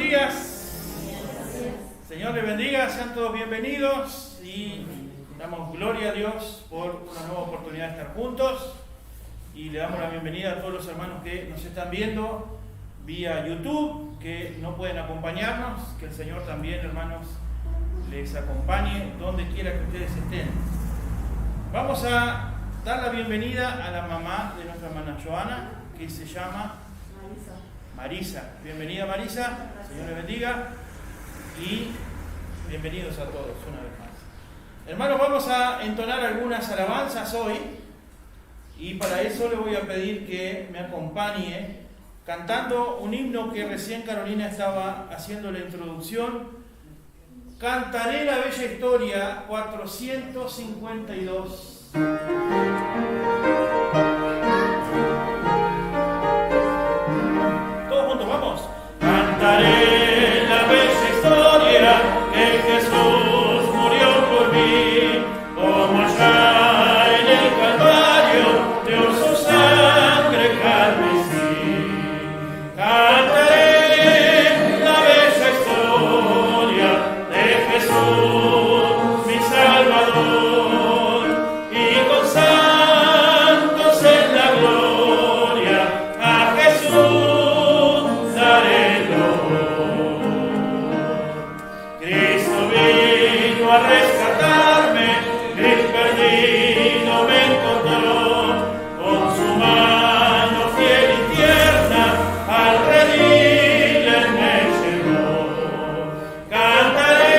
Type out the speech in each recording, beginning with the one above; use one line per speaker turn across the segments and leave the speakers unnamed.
días. Señor les bendiga, sean todos bienvenidos y damos gloria a Dios por una nueva oportunidad de estar juntos y le damos la bienvenida a todos los hermanos que nos están viendo vía YouTube, que no pueden acompañarnos, que el Señor también, hermanos, les acompañe donde quiera que ustedes estén. Vamos a dar la bienvenida a la mamá de nuestra hermana Joana, que se llama Marisa. Bienvenida, Marisa, Señor le bendiga y bienvenidos a todos una vez más. Hermanos, vamos a entonar algunas alabanzas hoy y para eso le voy a pedir que me acompañe cantando un himno que recién Carolina estaba haciendo la introducción. Cantaré la bella historia 452. Todos juntos, vamos. Cantaré la bella historia que Jesús murió por mí, como allá en el Calvario dio su sangre carmesí. Cantaré la bella historia de Jesús, mi Salvador, y con santos en la gloria a Jesús daré honor. Cristo vino a rescatarme, el perdido me encontró, con su mano fiel y tierna al redil me llevó. Cantaré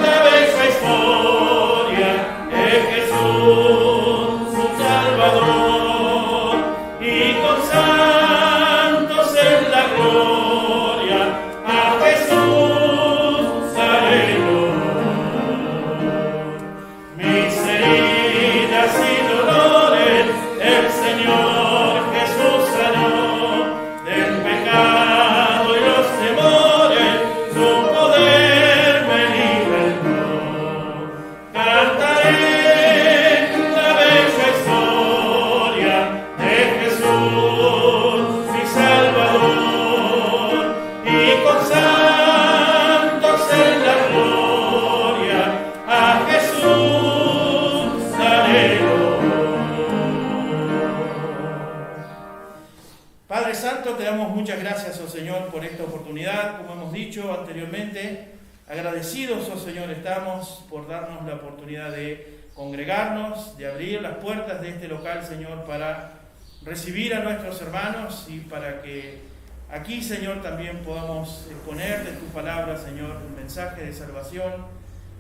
la bella historia de Jesús, su Salvador, y con santos en la gloria a Jesús daré honor. Mis heridas y dolores el Señor Jesús sanó, del pecado y los temores su poder me libertó. Cantaré la bella historia de Jesús, mi Salvador, y con santos en la gloria a Jesús daré honor. Padre Santo, te damos muchas gracias, oh Señor, por esta oportunidad. Como hemos dicho anteriormente, agradecidos, oh Señor, estamos por darnos la oportunidad de congregarnos, de abrir las puertas de este local, Señor, para recibir a nuestros hermanos y para que aquí, Señor, también podamos exponer de tu palabra, Señor, un mensaje de salvación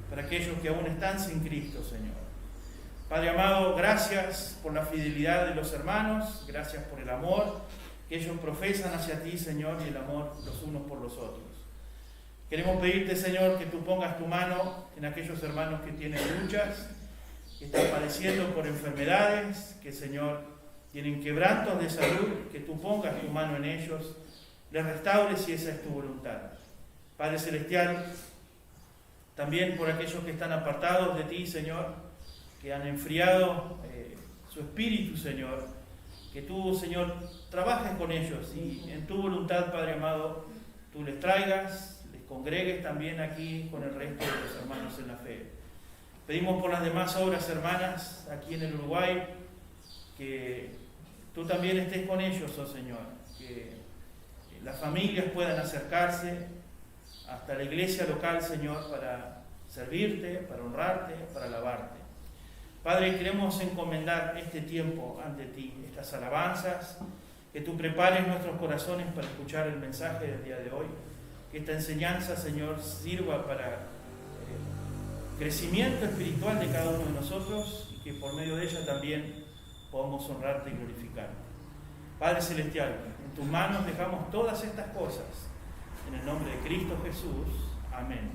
para aquellos que aún están sin Cristo, Señor. Padre amado, gracias por la fidelidad de los hermanos, gracias por el amor que ellos profesan hacia ti, Señor, y el amor los unos por los otros. Queremos pedirte, Señor, que tú pongas tu mano en aquellos hermanos que tienen luchas, que están padeciendo por enfermedades, que, Señor, tienen quebrantos de salud, que tú pongas tu mano en ellos, les restaures si esa es tu voluntad. Padre Celestial, también por aquellos que están apartados de ti, Señor, que han enfriado su espíritu, Señor, que tú, Señor, trabajes con ellos y en tu voluntad, Padre amado, tú les traigas, les congregues también aquí con el resto de los hermanos en la fe. Pedimos por las demás obras hermanas aquí en el Uruguay, que tú también estés con ellos, oh Señor, que las familias puedan acercarse hasta la iglesia local, Señor, para servirte, para honrarte, para alabarte. Padre, queremos encomendar este tiempo ante ti, estas alabanzas, que tú prepares nuestros corazones para escuchar el mensaje del día de hoy, que esta enseñanza, Señor, sirva para crecimiento espiritual de cada uno de nosotros y que por medio de ella también podamos honrarte y glorificarte. Padre Celestial, en tus manos dejamos todas estas cosas, en el nombre de Cristo Jesús. Amén.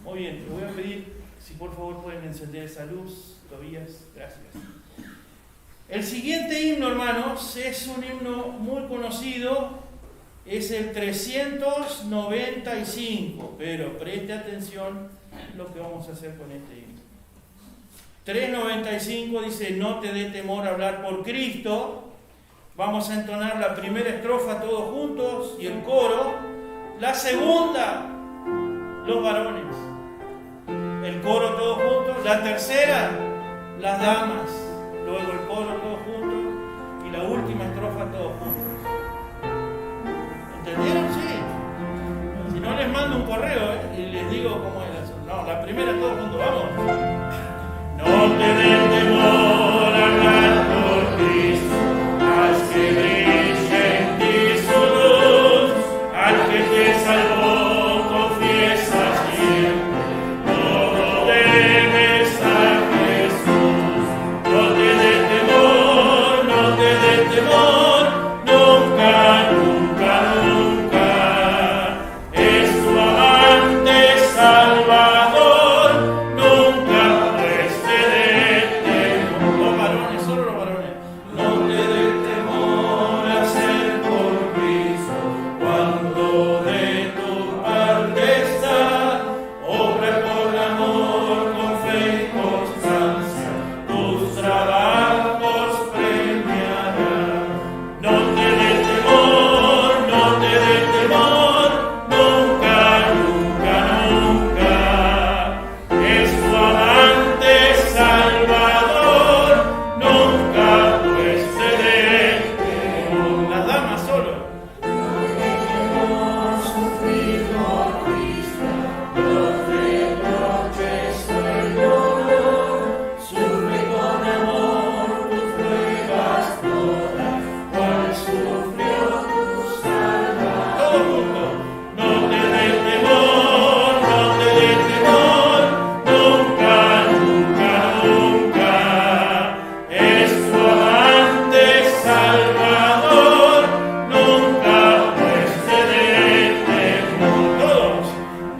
Muy bien, te voy a pedir si por favor pueden encender esa luz. Tobías, gracias. El siguiente himno, hermanos, es un himno muy conocido, es el 395, pero preste atención a lo que vamos a hacer con este himno. 395 dice: no te dé temor hablar por Cristo. Vamos a entonar la primera estrofa todos juntos y el coro. La segunda, los varones. El coro todos juntos. La tercera, las damas. Luego el coro todos juntos. Y la última estrofa todos juntos. ¿Entendieron? Sí. Si no les mando un correo y les digo cómo es la segunda. No, la primera todos juntos. Vamos. No te den temor a hablar por Cristo. Haz que brille en ti su luz. Al que te salvó, confiesa siempre. Todo debes a Jesús. No te dé temor, no te dé temor. Nunca, nunca, nunca. Es tu amante Salvador. Nunca pues te dé temor. Los varones, solo los varones. No te dé temor a ser por Cristo. Cuando de tu parte está, obra con amor, con fe y constancia, tus trabajos premiará. No te dé temor, no te dé temor, nunca, nunca, nunca. Es tu amante Salvador, nunca pues te dé temor. Las damas solo. Todo junto. No te dé temor, no te dé temor, nunca, nunca, nunca. Es tu amante Salvador, nunca pues te dé temor. Todos.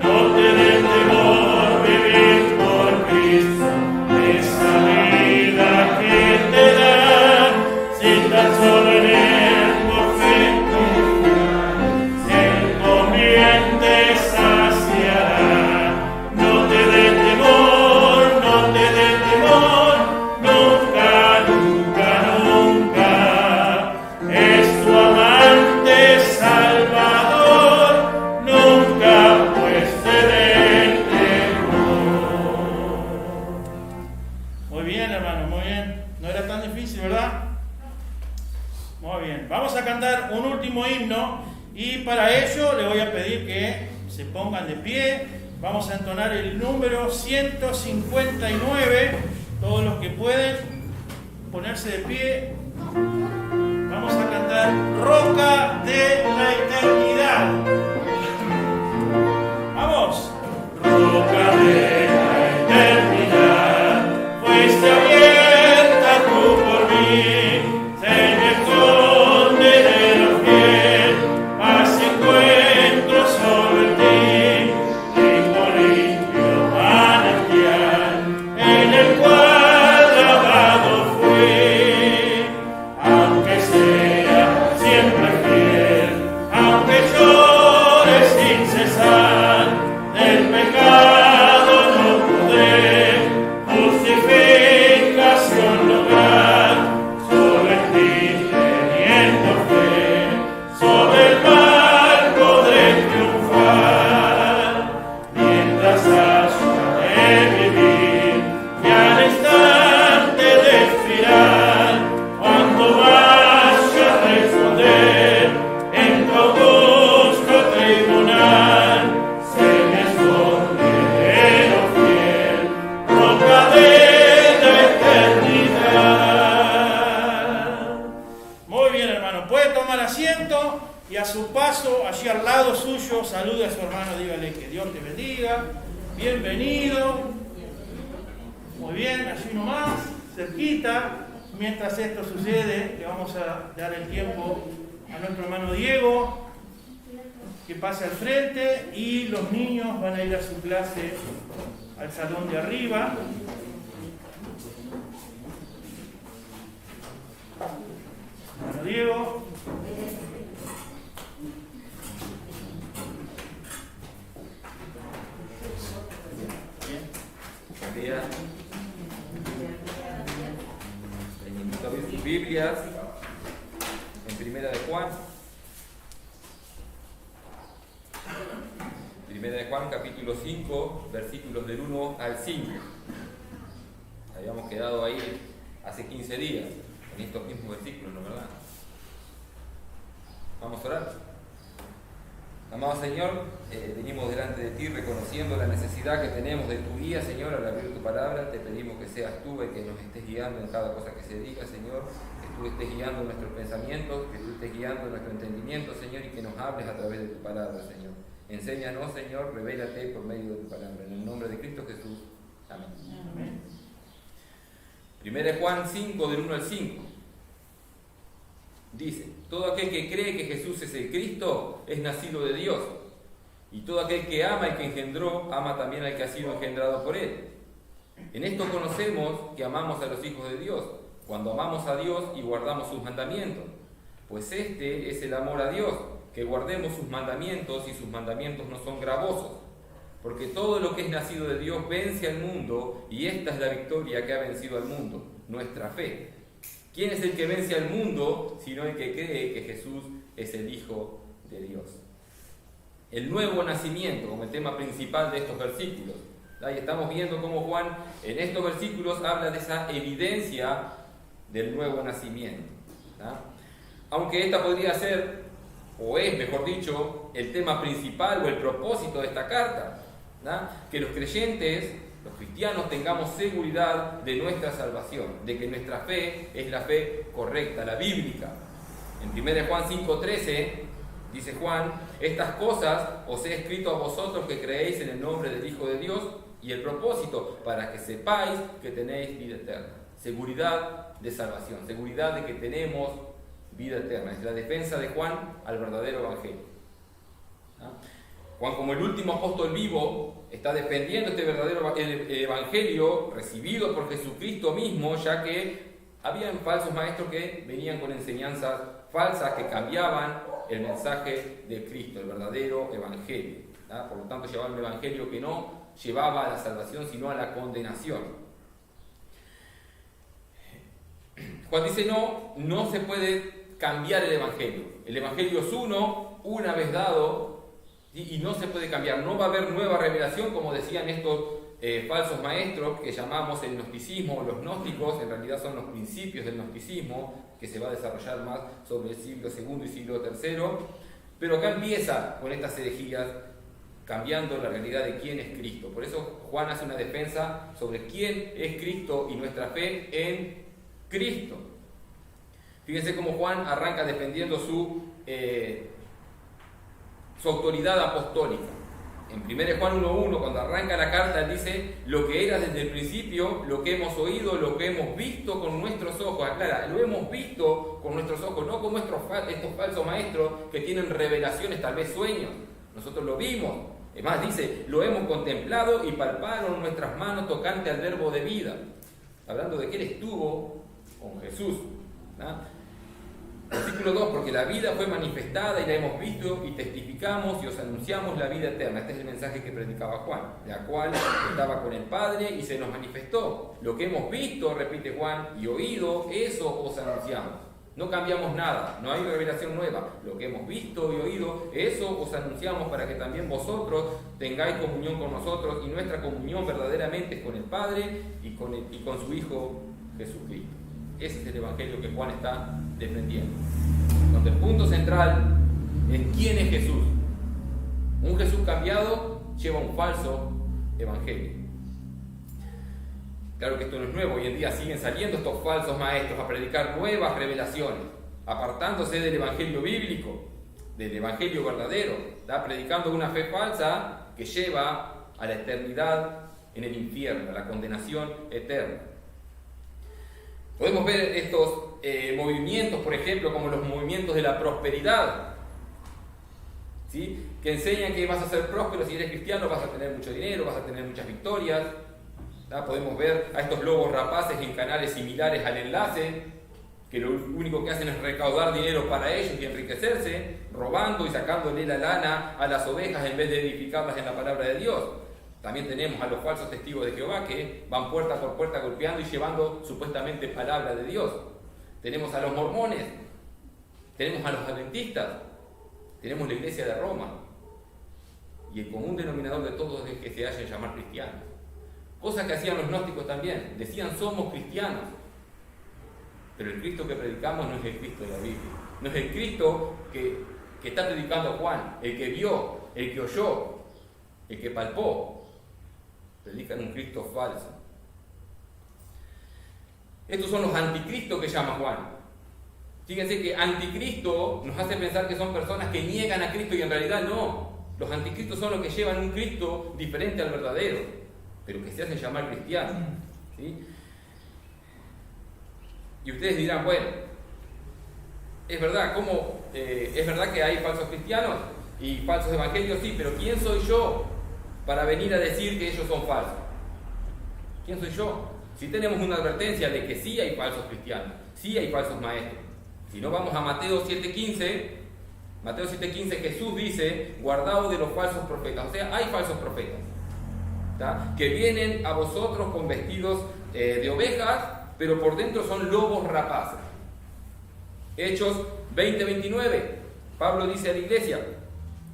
No te dé temor vivir por Cristo, esa vida que te da, si tan solo en Él por fe confiar, Él también te saciará. No te dé temor, no te dé temor, nunca, nunca, nunca. Es tu amante Salvador, nunca pues te dé temor. Muy bien, hermano, muy bien. No era tan difícil, ¿verdad? Muy bien. Vamos a cantar un último himno y para ello le voy a pedir que se pongan de pie. Vamos a entonar el número 159. Todos los que pueden ponerse de pie. Vamos a cantar Roca de la Eternidad. Vamos. Roca de la eternidad, fuiste abierta tú por mí, se me esconde de lo fiel, más encuentro solo en ti, rico limpio manantial, en el cual lavado fui, aunque sea siempre fiel, aunque llore sin cesar, del pecado no podré justificación lograr, solo en ti teniendo fe, sobre el mal podré triunfar, mientras haya de vivir y al instante de expirar, cuando vaya a responder en tu augusto tribunal, se me esconde de lo fiel, roca de la eternidad. Muy bien, hermano, puede tomar asiento y a su paso, allí al lado suyo, salude a su hermano, dígale que Dios te bendiga, bienvenido. Muy bien, allí nomás, cerquita. Mientras esto sucede, le vamos a dar el tiempo a nuestro hermano Diego que pase al frente y los niños van a ir a su clase al salón de arriba. Hermano Diego.
Buen día. Les invito a abrir sus Biblias en Primera de Juan. Primera de Juan, capítulo 5, versículos del 1 al 5. Habíamos quedado ahí hace 15 días, en estos mismos versículos, ¿no es verdad? Vamos a orar. Amado Señor, venimos delante de ti reconociendo la necesidad que tenemos de tu guía, Señor, al abrir tu palabra. Te pedimos que seas tú el que nos estés guiando en cada cosa que se diga, Señor, que tú estés guiando nuestros pensamientos, que tú estés guiando nuestro entendimiento, Señor, y que nos hables a través de tu palabra, Señor. Enséñanos, Señor, revélate por medio de tu palabra. En el nombre de Cristo Jesús. Amén.
Amén.
Primera de Juan 5, del 1 al 5. Dice: todo aquel que cree que Jesús es el Cristo es nacido de Dios, y todo aquel que ama al que engendró, ama también al que ha sido engendrado por él. En esto conocemos que amamos a los hijos de Dios, cuando amamos a Dios y guardamos sus mandamientos. Pues este es el amor a Dios, que guardemos sus mandamientos, y sus mandamientos no son gravosos. Porque todo lo que es nacido de Dios vence al mundo, y esta es la victoria que ha vencido al mundo, nuestra fe. ¿Quién es el que vence al mundo, sino el que cree que Jesús es el Hijo de Dios? El nuevo nacimiento, como el tema principal de estos versículos. Y estamos viendo cómo Juan en estos versículos habla de esa evidencia del nuevo nacimiento. Aunque esta podría ser, o es mejor dicho, el tema principal o el propósito de esta carta, que los creyentes, los cristianos, tengamos seguridad de nuestra salvación, de que nuestra fe es la fe correcta, la bíblica. En 1 Juan 5:13 dice Juan: estas cosas os he escrito a vosotros que creéis en el nombre del Hijo de Dios, y el propósito, para que sepáis que tenéis vida eterna. Seguridad de salvación, seguridad de que tenemos vida eterna. Es la defensa de Juan al verdadero evangelio. Juan, como el último apóstol vivo, está defendiendo este verdadero evangelio recibido por Jesucristo mismo, ya que habían falsos maestros que venían con enseñanzas falsas que cambiaban el mensaje de Cristo, el verdadero evangelio. Por lo tanto, llevaban un evangelio que no llevaba a la salvación, sino a la condenación. Juan dice: no se puede cambiar el evangelio. El evangelio es uno, una vez dado, y no se puede cambiar. No va a haber nueva revelación, como decían estos falsos maestros que llamamos el gnosticismo o los gnósticos. En realidad son los principios del gnosticismo, que se va a desarrollar más sobre el siglo II y siglo III. Pero acá empieza con estas herejías, cambiando la realidad de quién es Cristo. Por eso Juan hace una defensa sobre quién es Cristo y nuestra fe en Cristo. Fíjense cómo Juan arranca defendiendo su autoridad apostólica. En 1 Juan 1:1, cuando arranca la carta, él dice: lo que era desde el principio, lo que hemos oído, lo que hemos visto con nuestros ojos. Aclara, lo hemos visto con nuestros ojos, no como estos falsos maestros que tienen revelaciones, tal vez sueños. Nosotros lo vimos. Es más, dice: lo hemos contemplado y palparon nuestras manos tocante al verbo de vida. Hablando de que él estuvo con Jesús. Versículo 2: porque la vida fue manifestada y la hemos visto y testificamos y os anunciamos la vida eterna. Este es el mensaje que predicaba Juan, la cual estaba con el Padre y se nos manifestó. Lo que hemos visto, repite Juan, y oído, eso os anunciamos. No cambiamos nada, no hay revelación nueva. Lo que hemos visto y oído, eso os anunciamos, para que también vosotros tengáis comunión con nosotros, y nuestra comunión verdaderamente es con el Padre y con su Hijo Jesucristo. Ese es el evangelio que Juan está defendiendo, donde el punto central es quién es Jesús. Un Jesús cambiado lleva un falso evangelio. Claro que esto no es nuevo. Hoy en día siguen saliendo estos falsos maestros a predicar nuevas revelaciones, apartándose del evangelio bíblico, del evangelio verdadero, predicando una fe falsa que lleva a la eternidad en el infierno, a la condenación eterna. Podemos ver estos movimientos, por ejemplo, como los movimientos de la prosperidad, ¿sí? Que enseñan que vas a ser próspero si eres cristiano, vas a tener mucho dinero, vas a tener muchas victorias. Podemos ver a estos lobos rapaces en canales similares al Enlace, que lo único que hacen es recaudar dinero para ellos y enriquecerse, robando y sacándole la lana a las ovejas en vez de edificarlas en la palabra de Dios. También tenemos a los falsos testigos de Jehová que van puerta por puerta golpeando y llevando supuestamente palabra de Dios. Tenemos a los mormones, tenemos a los adventistas, tenemos la iglesia de Roma. y el común denominador de todos es que se hacen llamar cristianos. Cosa que hacían los gnósticos también, decían somos cristianos. Pero el Cristo que predicamos no es el Cristo de la Biblia, no es el Cristo que está predicando Juan, el que vio, el que oyó, el que palpó. Predican un Cristo falso. Estos son los anticristos que llama Juan. Fíjense que anticristo nos hace pensar que son personas que niegan a Cristo y en realidad no. Los anticristos son los que llevan un Cristo diferente al verdadero, pero que se hacen llamar cristianos. ¿Sí? Y ustedes dirán, bueno, es verdad, es verdad que hay falsos cristianos y falsos evangelios, sí, pero ¿quién soy yo para venir a decir que ellos son falsos? ¿Quién soy yo? Si tenemos una advertencia de que sí hay falsos cristianos, sí hay falsos maestros. Si no, vamos a Mateo 7:15. Mateo 7:15, Jesús dice, guardaos de los falsos profetas. O sea, hay falsos profetas, ¿tá? Que vienen a vosotros con vestidos de ovejas, pero por dentro son lobos rapaces. Hechos 20:29, Pablo dice a la iglesia,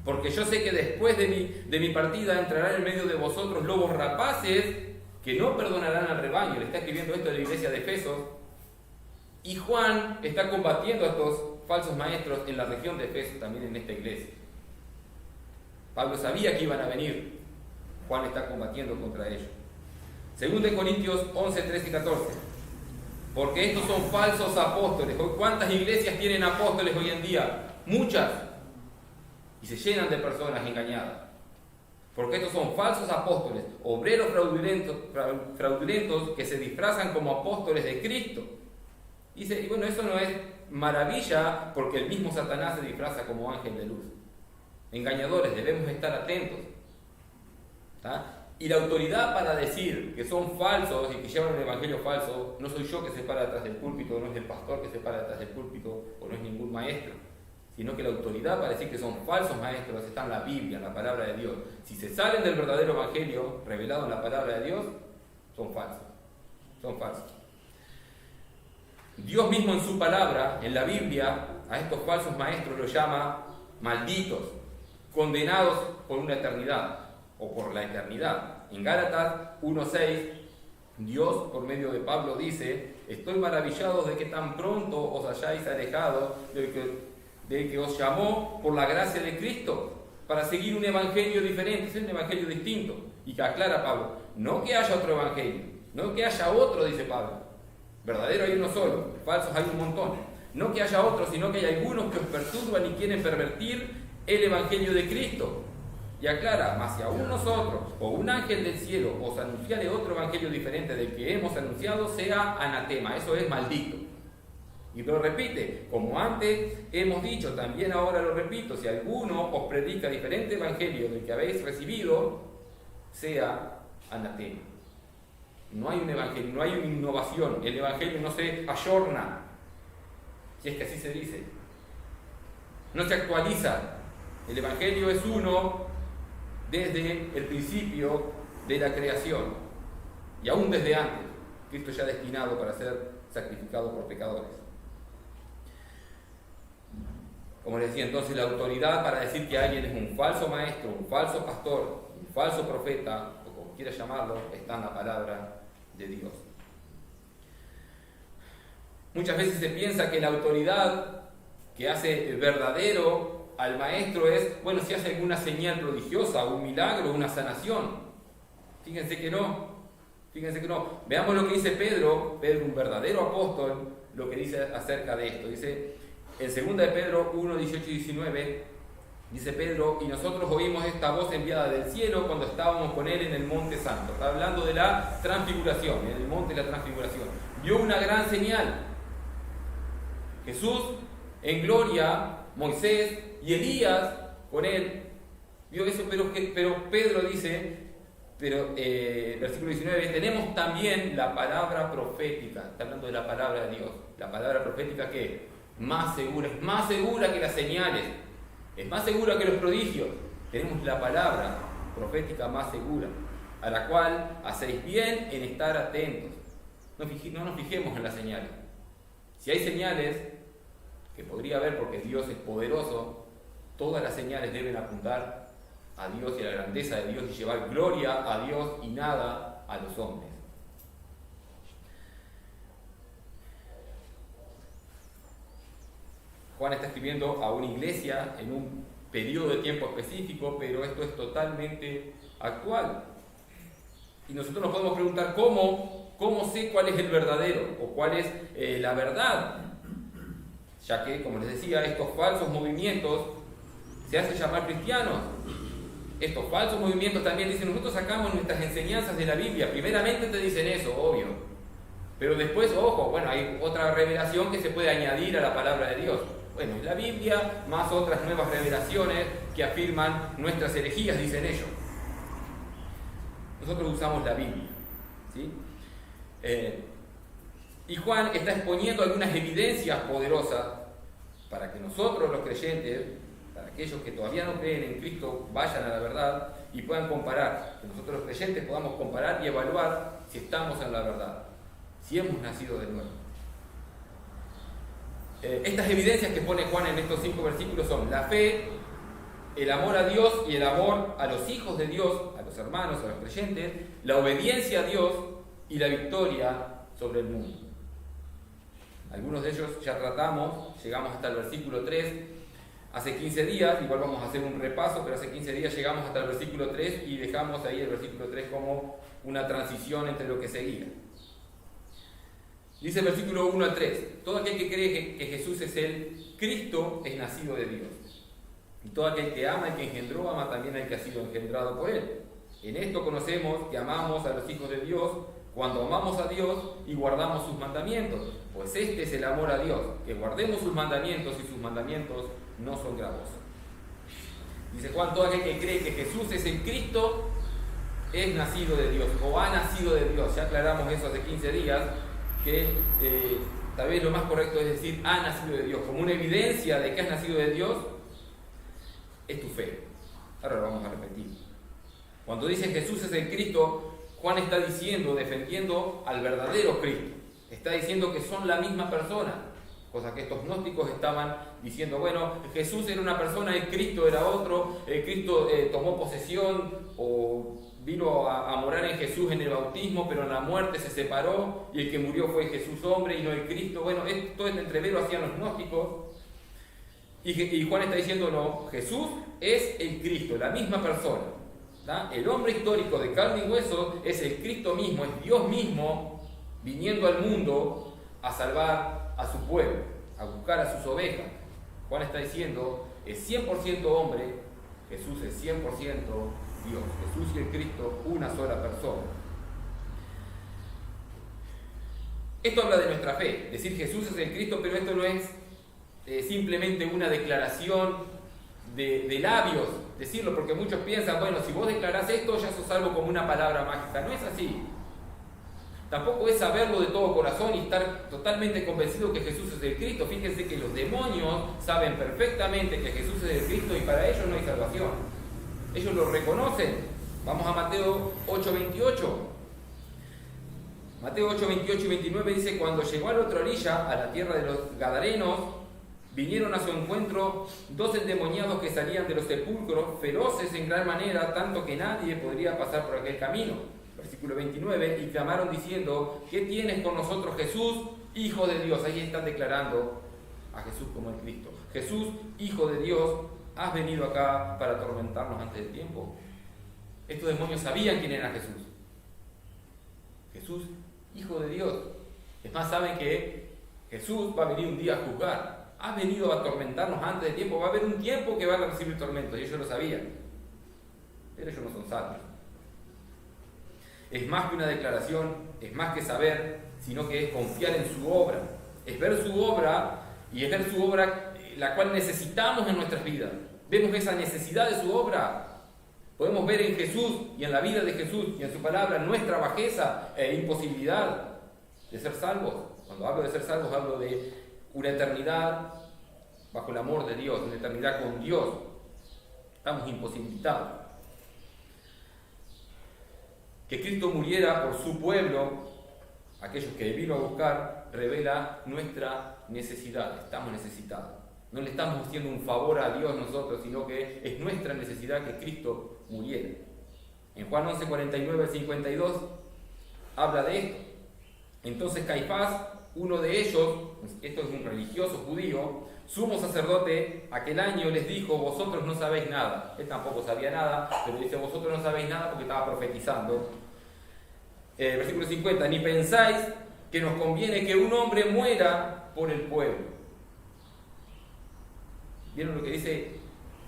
porque yo sé que después de mi partida entrarán en medio de vosotros lobos rapaces que no perdonarán al rebaño. Le está escribiendo esto a la iglesia de Efesos. Y Juan está combatiendo a estos falsos maestros en la región de Efesos, también en esta iglesia. Pablo sabía que iban a venir. Juan está combatiendo contra ellos. 2 Corintios 11, 13 y 14. Porque estos son falsos apóstoles. ¿Cuántas iglesias tienen apóstoles hoy en día? Muchas. Y se llenan de personas engañadas. Porque estos son falsos apóstoles, obreros fraudulentos que se disfrazan como apóstoles de Cristo. Dice, y bueno, eso no es maravilla porque el mismo Satanás se disfraza como ángel de luz. Engañadores, debemos estar atentos. ¿Tá? Y la autoridad para decir que son falsos y que llevan un evangelio falso, no soy yo que se para detrás del púlpito, no es el pastor que se para detrás del púlpito, o no es ningún maestro, sino que la autoridad para decir que son falsos maestros está en la Biblia, en la palabra de Dios. Si se salen del verdadero evangelio revelado en la palabra de Dios, son falsos. Son falsos. Dios mismo en su palabra, en la Biblia, a estos falsos maestros los llama malditos, condenados por una eternidad, o por la eternidad. En Gálatas 1:6, Dios, por medio de Pablo, dice, estoy maravillado de que tan pronto os hayáis alejado del que os llamó por la gracia de Cristo, para seguir un evangelio diferente, es un evangelio distinto. Y que aclara Pablo, no que haya otro evangelio, no que haya otro, dice Pablo. Verdadero hay uno solo, falsos hay un montón. No que haya otro, sino que hay algunos que os perturban y quieren pervertir el evangelio de Cristo. Y aclara, mas si aún nosotros o un ángel del cielo os anunciare otro evangelio diferente del que hemos anunciado, sea anatema, eso es maldito. Y lo repite, como antes hemos dicho, también ahora lo repito, si alguno os predica diferente evangelio del que habéis recibido, sea anatema. No hay un evangelio, no hay una innovación, el evangelio no se ayorna, si es que así se dice, no se actualiza. El evangelio es uno desde el principio de la creación y aún desde antes. Cristo ya destinado para ser sacrificado por pecadores. Como les decía, entonces la autoridad para decir que alguien es un falso maestro, un falso pastor, un falso profeta, o como quiera llamarlo, está en la palabra de Dios. Muchas veces se piensa que la autoridad que hace verdadero al maestro es, bueno, si hace alguna señal prodigiosa, un milagro, una sanación. Fíjense que no. Veamos lo que dice Pedro, un verdadero apóstol, lo que dice acerca de esto. Dice en 2 de Pedro 1, 18 y 19, dice Pedro, y nosotros oímos esta voz enviada del cielo cuando estábamos con él en el monte santo. Está hablando de la transfiguración, en el monte de la transfiguración. Vio una gran señal. Jesús en gloria, Moisés y Elías con él. Vio eso, pero Pedro dice, versículo 19, tenemos también la palabra profética. Está hablando de la palabra de Dios. La palabra profética que más segura, es más segura que las señales, es más segura que los prodigios. Tenemos la palabra profética más segura, a la cual hacéis bien en estar atentos. No nos fijemos en las señales. Si hay señales, que podría haber porque Dios es poderoso, todas las señales deben apuntar a Dios y a la grandeza de Dios y llevar gloria a Dios y nada a los hombres. Juan está escribiendo a una iglesia en un periodo de tiempo específico, pero esto es totalmente actual. Y nosotros nos podemos preguntar cómo sé cuál es el verdadero o cuál es la verdad, ya que, como les decía, estos falsos movimientos se hacen llamar cristianos. Estos falsos movimientos también dicen, nosotros sacamos nuestras enseñanzas de la Biblia. Primeramente te dicen eso, obvio. Pero después, ojo, bueno, hay otra revelación que se puede añadir a la palabra de Dios. Bueno, es la Biblia más otras nuevas revelaciones que afirman nuestras herejías, dicen ellos. Nosotros usamos la Biblia, ¿sí? Y Juan está exponiendo algunas evidencias poderosas para que nosotros los creyentes, para aquellos que todavía no creen en Cristo, vayan a la verdad y puedan comparar, que nosotros los creyentes podamos comparar y evaluar si estamos en la verdad, si hemos nacido de nuevo. Estas evidencias que pone Juan en estos 5 versículos son la fe, el amor a Dios y el amor a los hijos de Dios, a los hermanos, a los creyentes, la obediencia a Dios y la victoria sobre el mundo. Algunos de ellos ya tratamos, llegamos hasta el versículo 3, hace 15 días, igual vamos a hacer un repaso, pero hace 15 días llegamos hasta el versículo 3 y dejamos ahí el versículo 3 como una transición entre lo que seguía. Dice el versículo 1 al 3, todo aquel que cree que Jesús es el Cristo es nacido de Dios. Y todo aquel que ama al que engendró, ama también al que ha sido engendrado por él. En esto conocemos que amamos a los hijos de Dios, cuando amamos a Dios y guardamos sus mandamientos. Pues este es el amor a Dios, que guardemos sus mandamientos y sus mandamientos no son gravosos. Dice Juan, todo aquel que cree que Jesús es el Cristo es nacido de Dios, o ha nacido de Dios. Ya aclaramos eso hace 15 días, que tal vez lo más correcto es decir, ha nacido de Dios. Como una evidencia de que has nacido de Dios, es tu fe. Ahora lo vamos a repetir. Cuando dice Jesús es el Cristo, Juan está diciendo, defendiendo al verdadero Cristo. Está diciendo que son la misma persona, cosa que estos gnósticos estaban diciendo, bueno, Jesús era una persona, el Cristo era otro, el Cristo tomó posesión o vino a morar en Jesús en el bautismo, pero en la muerte se separó y el que murió fue Jesús hombre y no el Cristo. Bueno, todo este entrevero hacían los gnósticos. Y Juan está diciendo, no, Jesús es el Cristo, la misma persona. ¿Da? El hombre histórico de carne y hueso es el Cristo mismo, es Dios mismo viniendo al mundo a salvar a su pueblo, a buscar a sus ovejas. Juan está diciendo, es 100% hombre, Jesús es 100% Dios. Jesús y el Cristo, una sola persona. Esto habla de nuestra fe, decir Jesús es el Cristo, pero esto no es simplemente una declaración de labios, decirlo, porque muchos piensan, bueno, si vos declarás esto ya sos algo como una palabra mágica. No es así. Tampoco es saberlo de todo corazón y estar totalmente convencido que Jesús es el Cristo. Fíjense que los demonios saben perfectamente que Jesús es el Cristo y para ellos no hay salvación. Ellos lo reconocen. Vamos a Mateo 8:28. Mateo 8:28 y 29 dice, cuando llegó a la otra orilla, a la tierra de los Gadarenos, vinieron a su encuentro 2 endemoniados que salían de los sepulcros, feroces en gran manera, tanto que nadie podría pasar por aquel camino. Versículo 29, y clamaron diciendo, ¿qué tienes con nosotros, Jesús, Hijo de Dios? Ahí están declarando a Jesús como el Cristo. Jesús, Hijo de Dios, ¿has venido acá para atormentarnos antes del tiempo? Estos demonios sabían quién era Jesús. Jesús, Hijo de Dios. Es más, saben que Jesús va a venir un día a juzgar. Has venido a atormentarnos antes del tiempo. Va a haber un tiempo que van a recibir tormentos, y ellos lo sabían. Pero ellos no son sabios. Es más que una declaración, es más que saber, sino que es confiar en su obra. Es ver su obra, y es ver su obra la cual necesitamos en nuestras vidas. Vemos esa necesidad de su obra. Podemos ver en Jesús y en la vida de Jesús y en su palabra nuestra bajeza e imposibilidad de ser salvos. Cuando hablo de ser salvos, hablo de una eternidad bajo el amor de Dios, una eternidad con Dios. Estamos imposibilitados. Que Cristo muriera por su pueblo, aquellos que vino a buscar, revela nuestra necesidad. Estamos necesitados. No le estamos haciendo un favor a Dios nosotros, sino que es nuestra necesidad que Cristo muriera. En Juan 11, 49 al 52 habla de esto. Entonces Caifás, uno de ellos, esto es un religioso judío, sumo sacerdote, aquel año les dijo: vosotros no sabéis nada. Él tampoco sabía nada, pero dice: vosotros no sabéis nada, porque estaba profetizando. Versículo 50: ni pensáis que nos conviene que un hombre muera por el pueblo. ¿Vieron lo que dice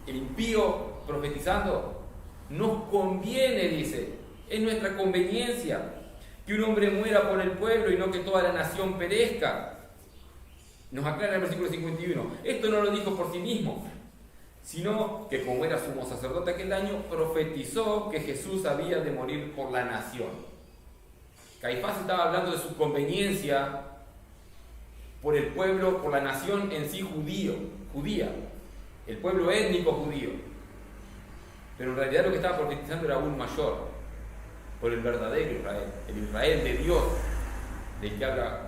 el impío profetizando? Nos conviene, dice, es nuestra conveniencia que un hombre muera por el pueblo y no que toda la nación perezca. Nos aclara el versículo 51. Esto no lo dijo por sí mismo, sino que como era sumo sacerdote aquel año, profetizó que Jesús había de morir por la nación. Caifás estaba hablando de su conveniencia por el pueblo, por la nación en sí judía, el pueblo étnico judío. Pero en realidad lo que estaba profetizando era aún mayor, por el verdadero Israel, el Israel de Dios, del que habla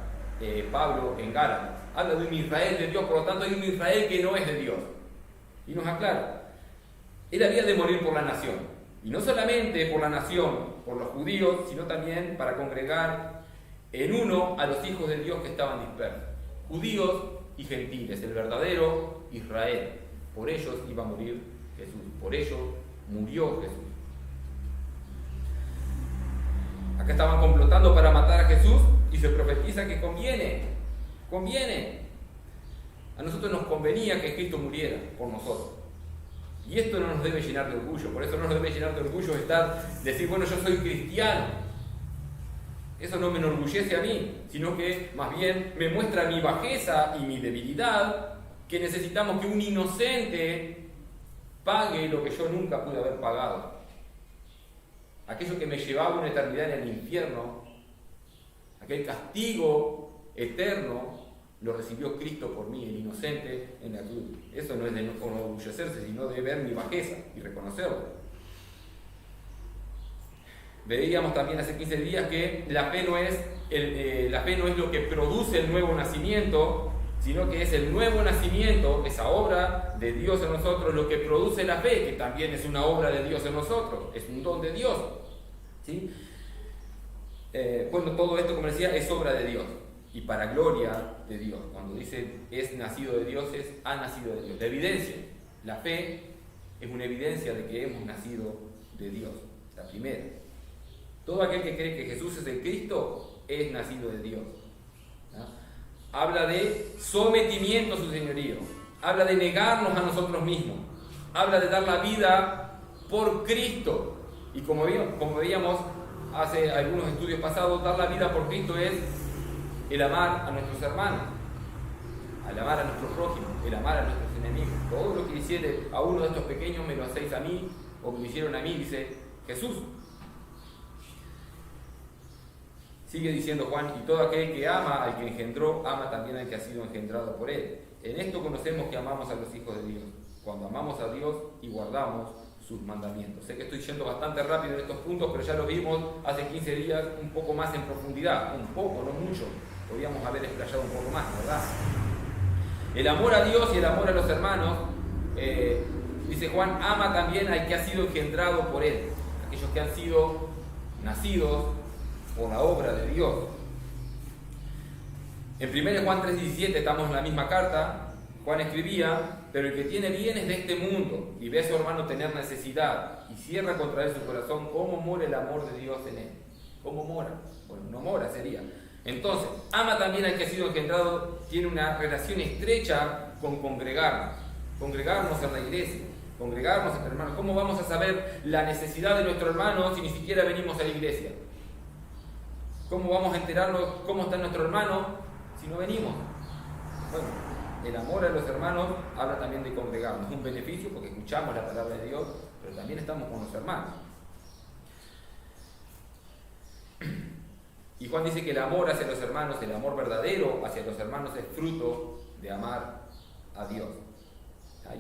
Pablo en Gálatas. Habla de un Israel de Dios, por lo tanto hay un Israel que no es de Dios. Y nos aclara, él había de morir por la nación. Y no solamente por la nación, por los judíos, sino también para congregar en uno a los hijos de Dios que estaban dispersos. Judíos y gentiles, el verdadero Israel. Por ellos iba a morir Jesús, por ellos murió Jesús. Acá estaban complotando para matar a Jesús y se profetiza que conviene. A nosotros nos convenía que Cristo muriera por nosotros. Y esto no nos debe llenar de orgullo, por eso no nos debe llenar de orgullo decir, bueno, yo soy cristiano. Eso no me enorgullece a mí, sino que más bien me muestra mi bajeza y mi debilidad, que necesitamos que un inocente pague lo que yo nunca pude haber pagado. Aquello que me llevaba una eternidad en el infierno, aquel castigo eterno, lo recibió Cristo por mí, el inocente, en la cruz. Eso no es de enorgullecerse, sino de ver mi bajeza y reconocerlo. Veíamos también hace 15 días que la fe no es lo que produce el nuevo nacimiento, sino que es el nuevo nacimiento, esa obra de Dios en nosotros, lo que produce la fe, que también es una obra de Dios en nosotros, es un don de Dios. ¿Sí? Bueno, todo esto, como decía, es obra de Dios y para gloria de Dios. Cuando dice es nacido de Dios, ha nacido de Dios. La evidencia, la fe es una evidencia de que hemos nacido de Dios, la primera. Todo aquel que cree que Jesús es el Cristo es nacido de Dios. ¿No? Habla de sometimiento a su señorío, habla de negarnos a nosotros mismos, habla de dar la vida por Cristo. Y como veíamos hace algunos estudios pasados, dar la vida por Cristo es el amar a nuestros hermanos, el amar a nuestro prójimo, el amar a nuestros enemigos. Todo lo que hiciere a uno de estos pequeños me lo hacéis a mí, o me lo hicieron a mí, dice Jesús. Sigue diciendo Juan: y todo aquel que ama al que engendró, ama también al que ha sido engendrado por él. En esto conocemos que amamos a los hijos de Dios, cuando amamos a Dios y guardamos sus mandamientos. Sé que estoy yendo bastante rápido en estos puntos, pero ya lo vimos hace 15 días un poco más en profundidad, un poco, no mucho. Podríamos haber explayado un poco más, ¿verdad? El amor a Dios y el amor a los hermanos, dice Juan, ama también al que ha sido engendrado por él, aquellos que han sido nacidos por la obra de Dios. En 1 Juan 3:17, estamos en la misma carta, Juan escribía: pero el que tiene bienes de este mundo y ve a su hermano tener necesidad y cierra contra él su corazón, ¿cómo mora el amor de Dios en él? ¿Cómo mora? Bueno, no mora sería. Entonces, ama también al que ha sido engendrado, tiene una relación estrecha con congregarnos en la iglesia, congregarnos entre hermanos. ¿Cómo vamos a saber la necesidad de nuestro hermano si ni siquiera venimos a la iglesia? ¿Cómo vamos a enterarnos cómo está nuestro hermano si no venimos? Bueno, el amor a los hermanos habla también de congregarnos, un beneficio porque escuchamos la palabra de Dios, pero también estamos con los hermanos. Y Juan dice que el amor hacia los hermanos, el amor verdadero hacia los hermanos, es fruto de amar a Dios.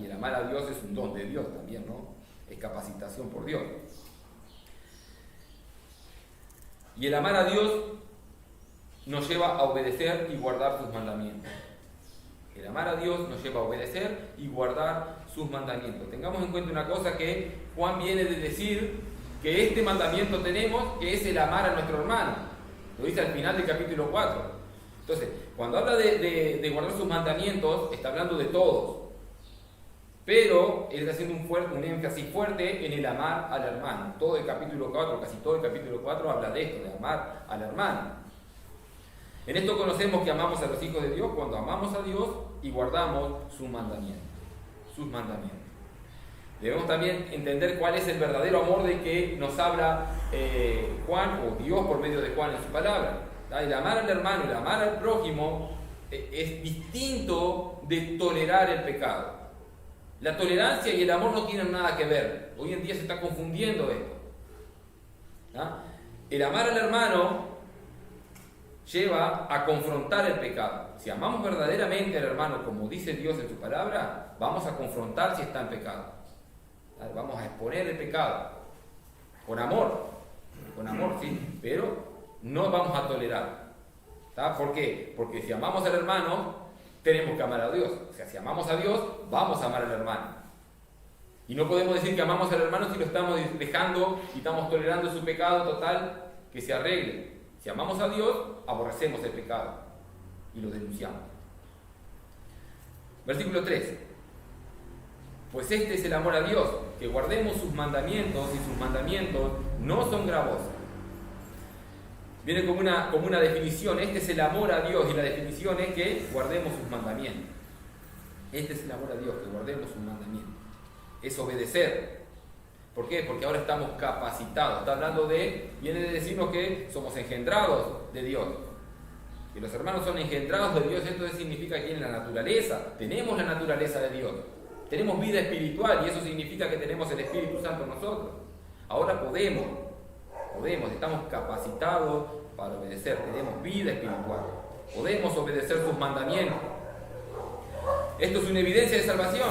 Y el amar a Dios es un don de Dios también, ¿no? Es capacitación por Dios. Y el amar a Dios nos lleva a obedecer y guardar sus mandamientos. El amar a Dios nos lleva a obedecer y guardar sus mandamientos. Tengamos en cuenta una cosa que Juan viene de decir, que este mandamiento tenemos, que es el amar a nuestro hermano. Lo dice al final del capítulo 4. Entonces, cuando habla de guardar sus mandamientos, está hablando de todos. Pero él está haciendo un énfasis fuerte en el amar al hermano. Todo el capítulo 4, casi todo el capítulo 4 habla de esto, de amar al hermano. En esto conocemos que amamos a los hijos de Dios cuando amamos a Dios y guardamos sus mandamientos. Debemos también entender cuál es el verdadero amor de que nos habla Juan o Dios por medio de Juan en su palabra. El amar al hermano, el amar al prójimo es distinto de tolerar el pecado. La tolerancia y el amor no tienen nada que ver. Hoy en día se está confundiendo esto. El amar al hermano lleva a confrontar el pecado. Si amamos verdaderamente al hermano, como dice Dios en su palabra, vamos a confrontar si está en pecado. Vamos a exponer el pecado. Con amor, sí, pero no vamos a tolerar. ¿Por qué? Porque si amamos al hermano, tenemos que amar a Dios. O sea, si amamos a Dios, vamos a amar al hermano. Y no podemos decir que amamos al hermano si lo estamos dejando y estamos tolerando su pecado total, que se arregle. Si amamos a Dios, aborrecemos el pecado y lo denunciamos. Versículo 3. Pues este es el amor a Dios, que guardemos sus mandamientos, y sus mandamientos no son gravosos. Viene como una definición. Este es el amor a Dios, y la definición es que guardemos sus mandamientos. Este es el amor a Dios, que guardemos sus mandamientos. Es obedecer. ¿Por qué? Porque ahora estamos capacitados. Está hablando viene de decirnos que somos engendrados de Dios. Que los hermanos son engendrados de Dios, esto significa que tienen la naturaleza. Tenemos la naturaleza de Dios. Tenemos vida espiritual y eso significa que tenemos el Espíritu Santo en nosotros. Ahora podemos, estamos capacitados para obedecer. Tenemos vida espiritual. Podemos obedecer sus mandamientos. Esto es una evidencia de salvación.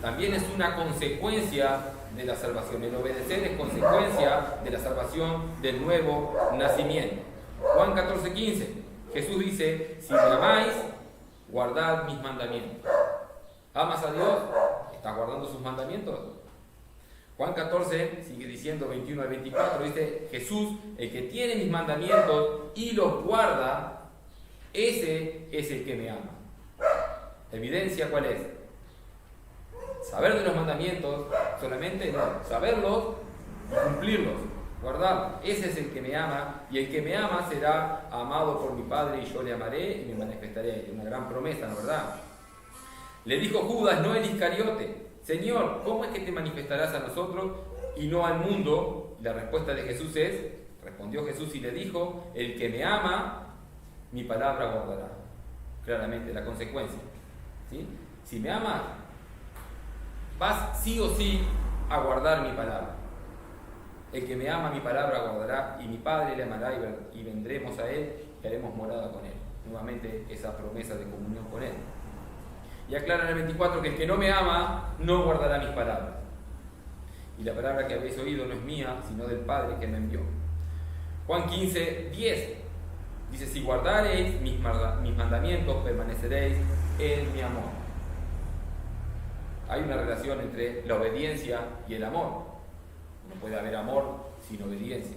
También es una consecuencia de la salvación. El obedecer es consecuencia de la salvación del nuevo nacimiento. Juan 14:15. Jesús dice: si me amáis, guardad mis mandamientos. ¿Amas a Dios? ¿Estás guardando sus mandamientos? Juan 14 sigue diciendo 21 al 24. Dice Jesús: el que tiene mis mandamientos y los guarda, ese es el que me ama. ¿Evidencia cuál es? Saber de los mandamientos solamente no, saberlos y cumplirlos, guardarlos. Ese es el que me ama, y el que me ama será amado por mi Padre, y yo le amaré y me manifestaré a él. Una gran promesa, ¿no es verdad? Le dijo Judas, no el Iscariote: Señor, ¿cómo es que te manifestarás a nosotros y no al mundo? La respuesta de Jesús respondió Jesús y le dijo: el que me ama, mi palabra guardará. Claramente la consecuencia, ¿sí? Si me amas, vas sí o sí a guardar mi palabra. El que me ama, mi palabra guardará, y mi Padre le amará, y vendremos a él y haremos morada con él. Nuevamente esa promesa de comunión con él. Y aclara en el 24 que el que no me ama no guardará mis palabras. Y la palabra que habéis oído no es mía, sino del Padre que me envió. Juan 15:10 dice: si guardareis mis mandamientos, permaneceréis en mi amor. Hay una relación entre la obediencia y el amor. No puede haber amor sin obediencia.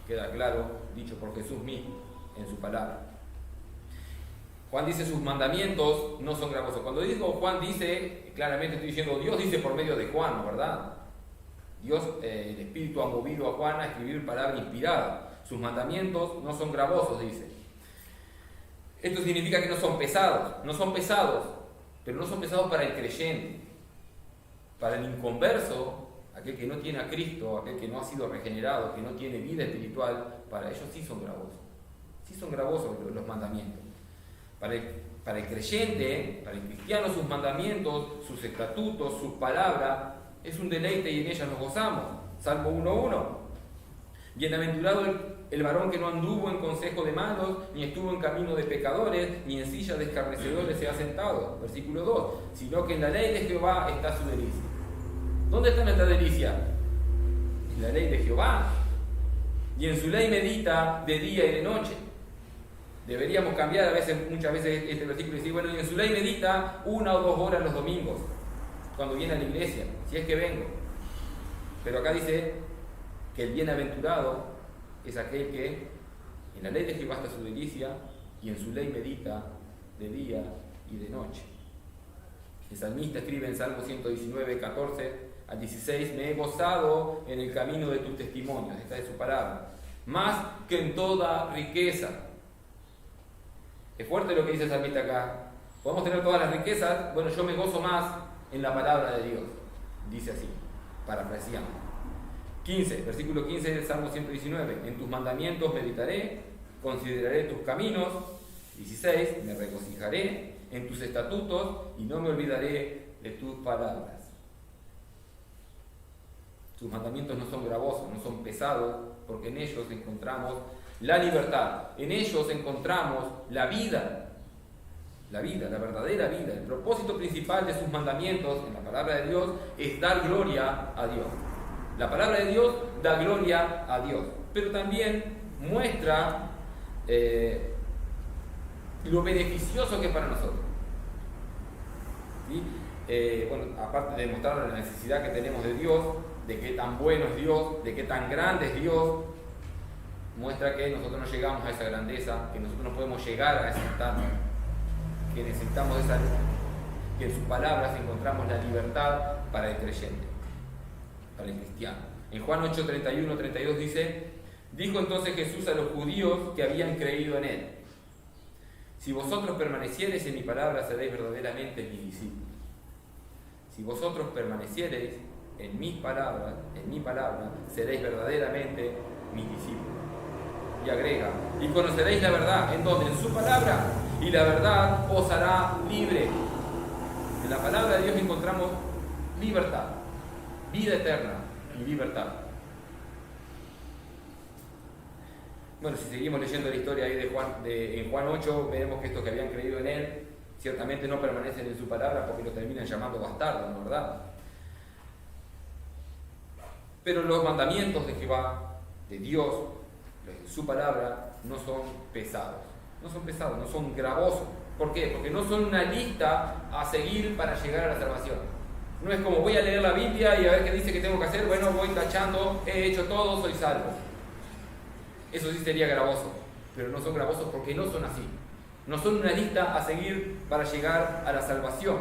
Queda claro, dicho por Jesús mismo en su palabra. Juan dice: sus mandamientos no son gravosos. Cuando digo Juan dice, claramente estoy diciendo Dios dice por medio de Juan, ¿no verdad? Dios, el Espíritu ha movido a Juan a escribir palabra inspirada. Sus mandamientos no son gravosos, dice. Esto significa que no son pesados, pero no son pesados para el creyente. Para el inconverso, aquel que no tiene a Cristo, aquel que no ha sido regenerado, que no tiene vida espiritual, para ellos sí son gravosos. Sí son gravosos los mandamientos. Para el creyente, para el cristiano, sus mandamientos, sus estatutos, sus palabras, es un deleite y en ellas nos gozamos. Salmo 1:1. Bienaventurado el varón que no anduvo en consejo de malos, ni estuvo en camino de pecadores, ni en silla de escarnecedores se ha sentado. Versículo 2. Sino que en la ley de Jehová está su delicia. ¿Dónde está nuestra delicia? En la ley de Jehová. Y en su ley medita de día y de noche. Deberíamos cambiar muchas veces este versículo y decir, bueno, y en su ley medita 1 o 2 horas los domingos, cuando viene a la iglesia, si es que vengo. Pero acá dice que el bienaventurado es aquel que en la ley de Jehová está su delicia y en su ley medita de día y de noche. El salmista escribe en Salmo 119, 14 al 16, me he gozado en el camino de tus testimonios, esta es su palabra, más que en toda riqueza. Es fuerte lo que dice el salmista acá. Podemos tener todas las riquezas, bueno, yo me gozo más en la palabra de Dios, dice así, parafraseando. 15, versículo 15 del Salmo 119, en tus mandamientos meditaré, consideraré tus caminos. 16, me regocijaré en tus estatutos y no me olvidaré de tus palabras. Sus mandamientos no son gravosos, no son pesados, porque en ellos encontramos la libertad, en ellos encontramos la vida, la verdadera vida. El propósito principal de sus mandamientos en la palabra de Dios es dar gloria a Dios. La palabra de Dios da gloria a Dios, pero también muestra lo beneficioso que es para nosotros. ¿Sí? Bueno, aparte de mostrar la necesidad que tenemos de Dios, de qué tan bueno es Dios, de qué tan grande es Dios, muestra que nosotros no llegamos a esa grandeza, que nosotros no podemos llegar a ese estándar, que necesitamos que en sus palabras encontramos la libertad para el creyente, para el cristiano. En Juan 8, 31, 32 dice, dijo entonces Jesús a los judíos que habían creído en él, si vosotros permaneciereis en mi palabra, seréis verdaderamente mis discípulos. Si vosotros permaneciereis en mi palabra, seréis verdaderamente mis discípulos. Y agrega, y conoceréis la verdad, ¿en dónde? En su palabra, y la verdad os hará libre. En la palabra de Dios encontramos libertad, vida eterna y libertad. Bueno, si seguimos leyendo la historia ahí en Juan 8, veremos que estos que habían creído en él, ciertamente no permanecen en su palabra porque lo terminan llamando bastardo, ¿no verdad? Pero los mandamientos de Jehová, de Dios, su palabra, no son pesados, no son gravosos. ¿Por qué? Porque no son una lista a seguir para llegar a la salvación. No es como voy a leer la Biblia y a ver qué dice que tengo que hacer, bueno, voy tachando, he hecho todo, soy salvo. Eso sí sería gravoso, pero no son gravosos porque no son así. No son una lista a seguir para llegar a la salvación.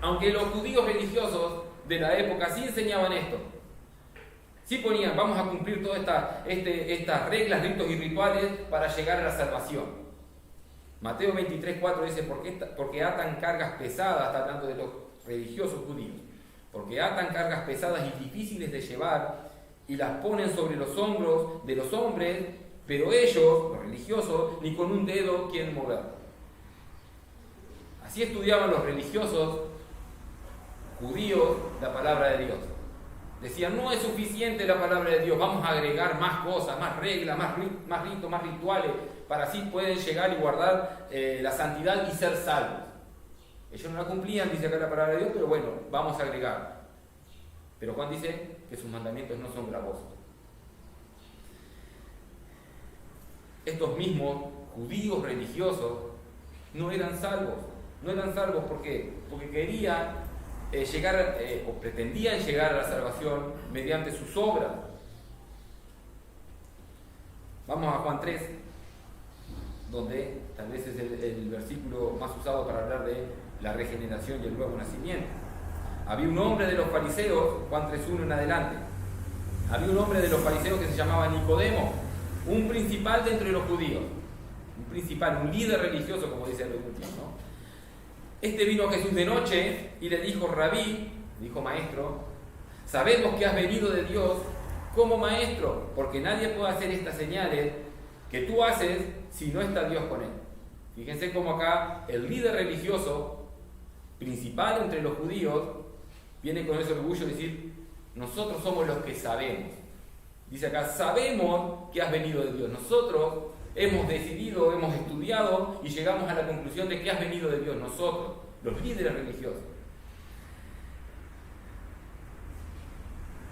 Aunque los judíos religiosos de la época sí enseñaban esto. Sí ponían, vamos a cumplir todas estas reglas, ritos y rituales para llegar a la salvación. Mateo 23:4 dice, porque atan cargas pesadas, está hablando de los religiosos judíos, porque atan cargas pesadas y difíciles de llevar y las ponen sobre los hombros de los hombres, pero ellos, los religiosos, ni con un dedo quieren mover. Así estudiaban los religiosos judíos la palabra de Dios. Decían, no es suficiente la palabra de Dios, vamos a agregar más cosas, más reglas, más ritos, más rituales, para así pueden llegar y guardar la santidad y ser salvos. Ellos no la cumplían, dice acá la palabra de Dios, pero bueno, vamos a agregar. Pero Juan dice que sus mandamientos no son gravosos. Estos mismos judíos religiosos no eran salvos. No eran salvos, ¿por qué? Porque querían llegar o pretendían llegar a la salvación mediante sus obras. Vamos a Juan 3, donde tal vez es el versículo más usado para hablar de la regeneración y el nuevo nacimiento. Había un hombre de los fariseos, Juan 3:1 en adelante, había un hombre de los fariseos que se llamaba Nicodemo, un principal de entre los judíos, un líder religioso, como dice el último, ¿no? Este vino a Jesús de noche y le dijo, Rabí, dijo maestro, sabemos que has venido de Dios como maestro, porque nadie puede hacer estas señales que tú haces si no está Dios con él. Fíjense cómo acá el líder religioso, principal entre los judíos, viene con ese orgullo de decir, nosotros somos los que sabemos. Dice acá, sabemos que has venido de Dios. Nosotros hemos decidido, hemos estudiado y llegamos a la conclusión de que has venido de Dios. Nosotros, los líderes religiosos.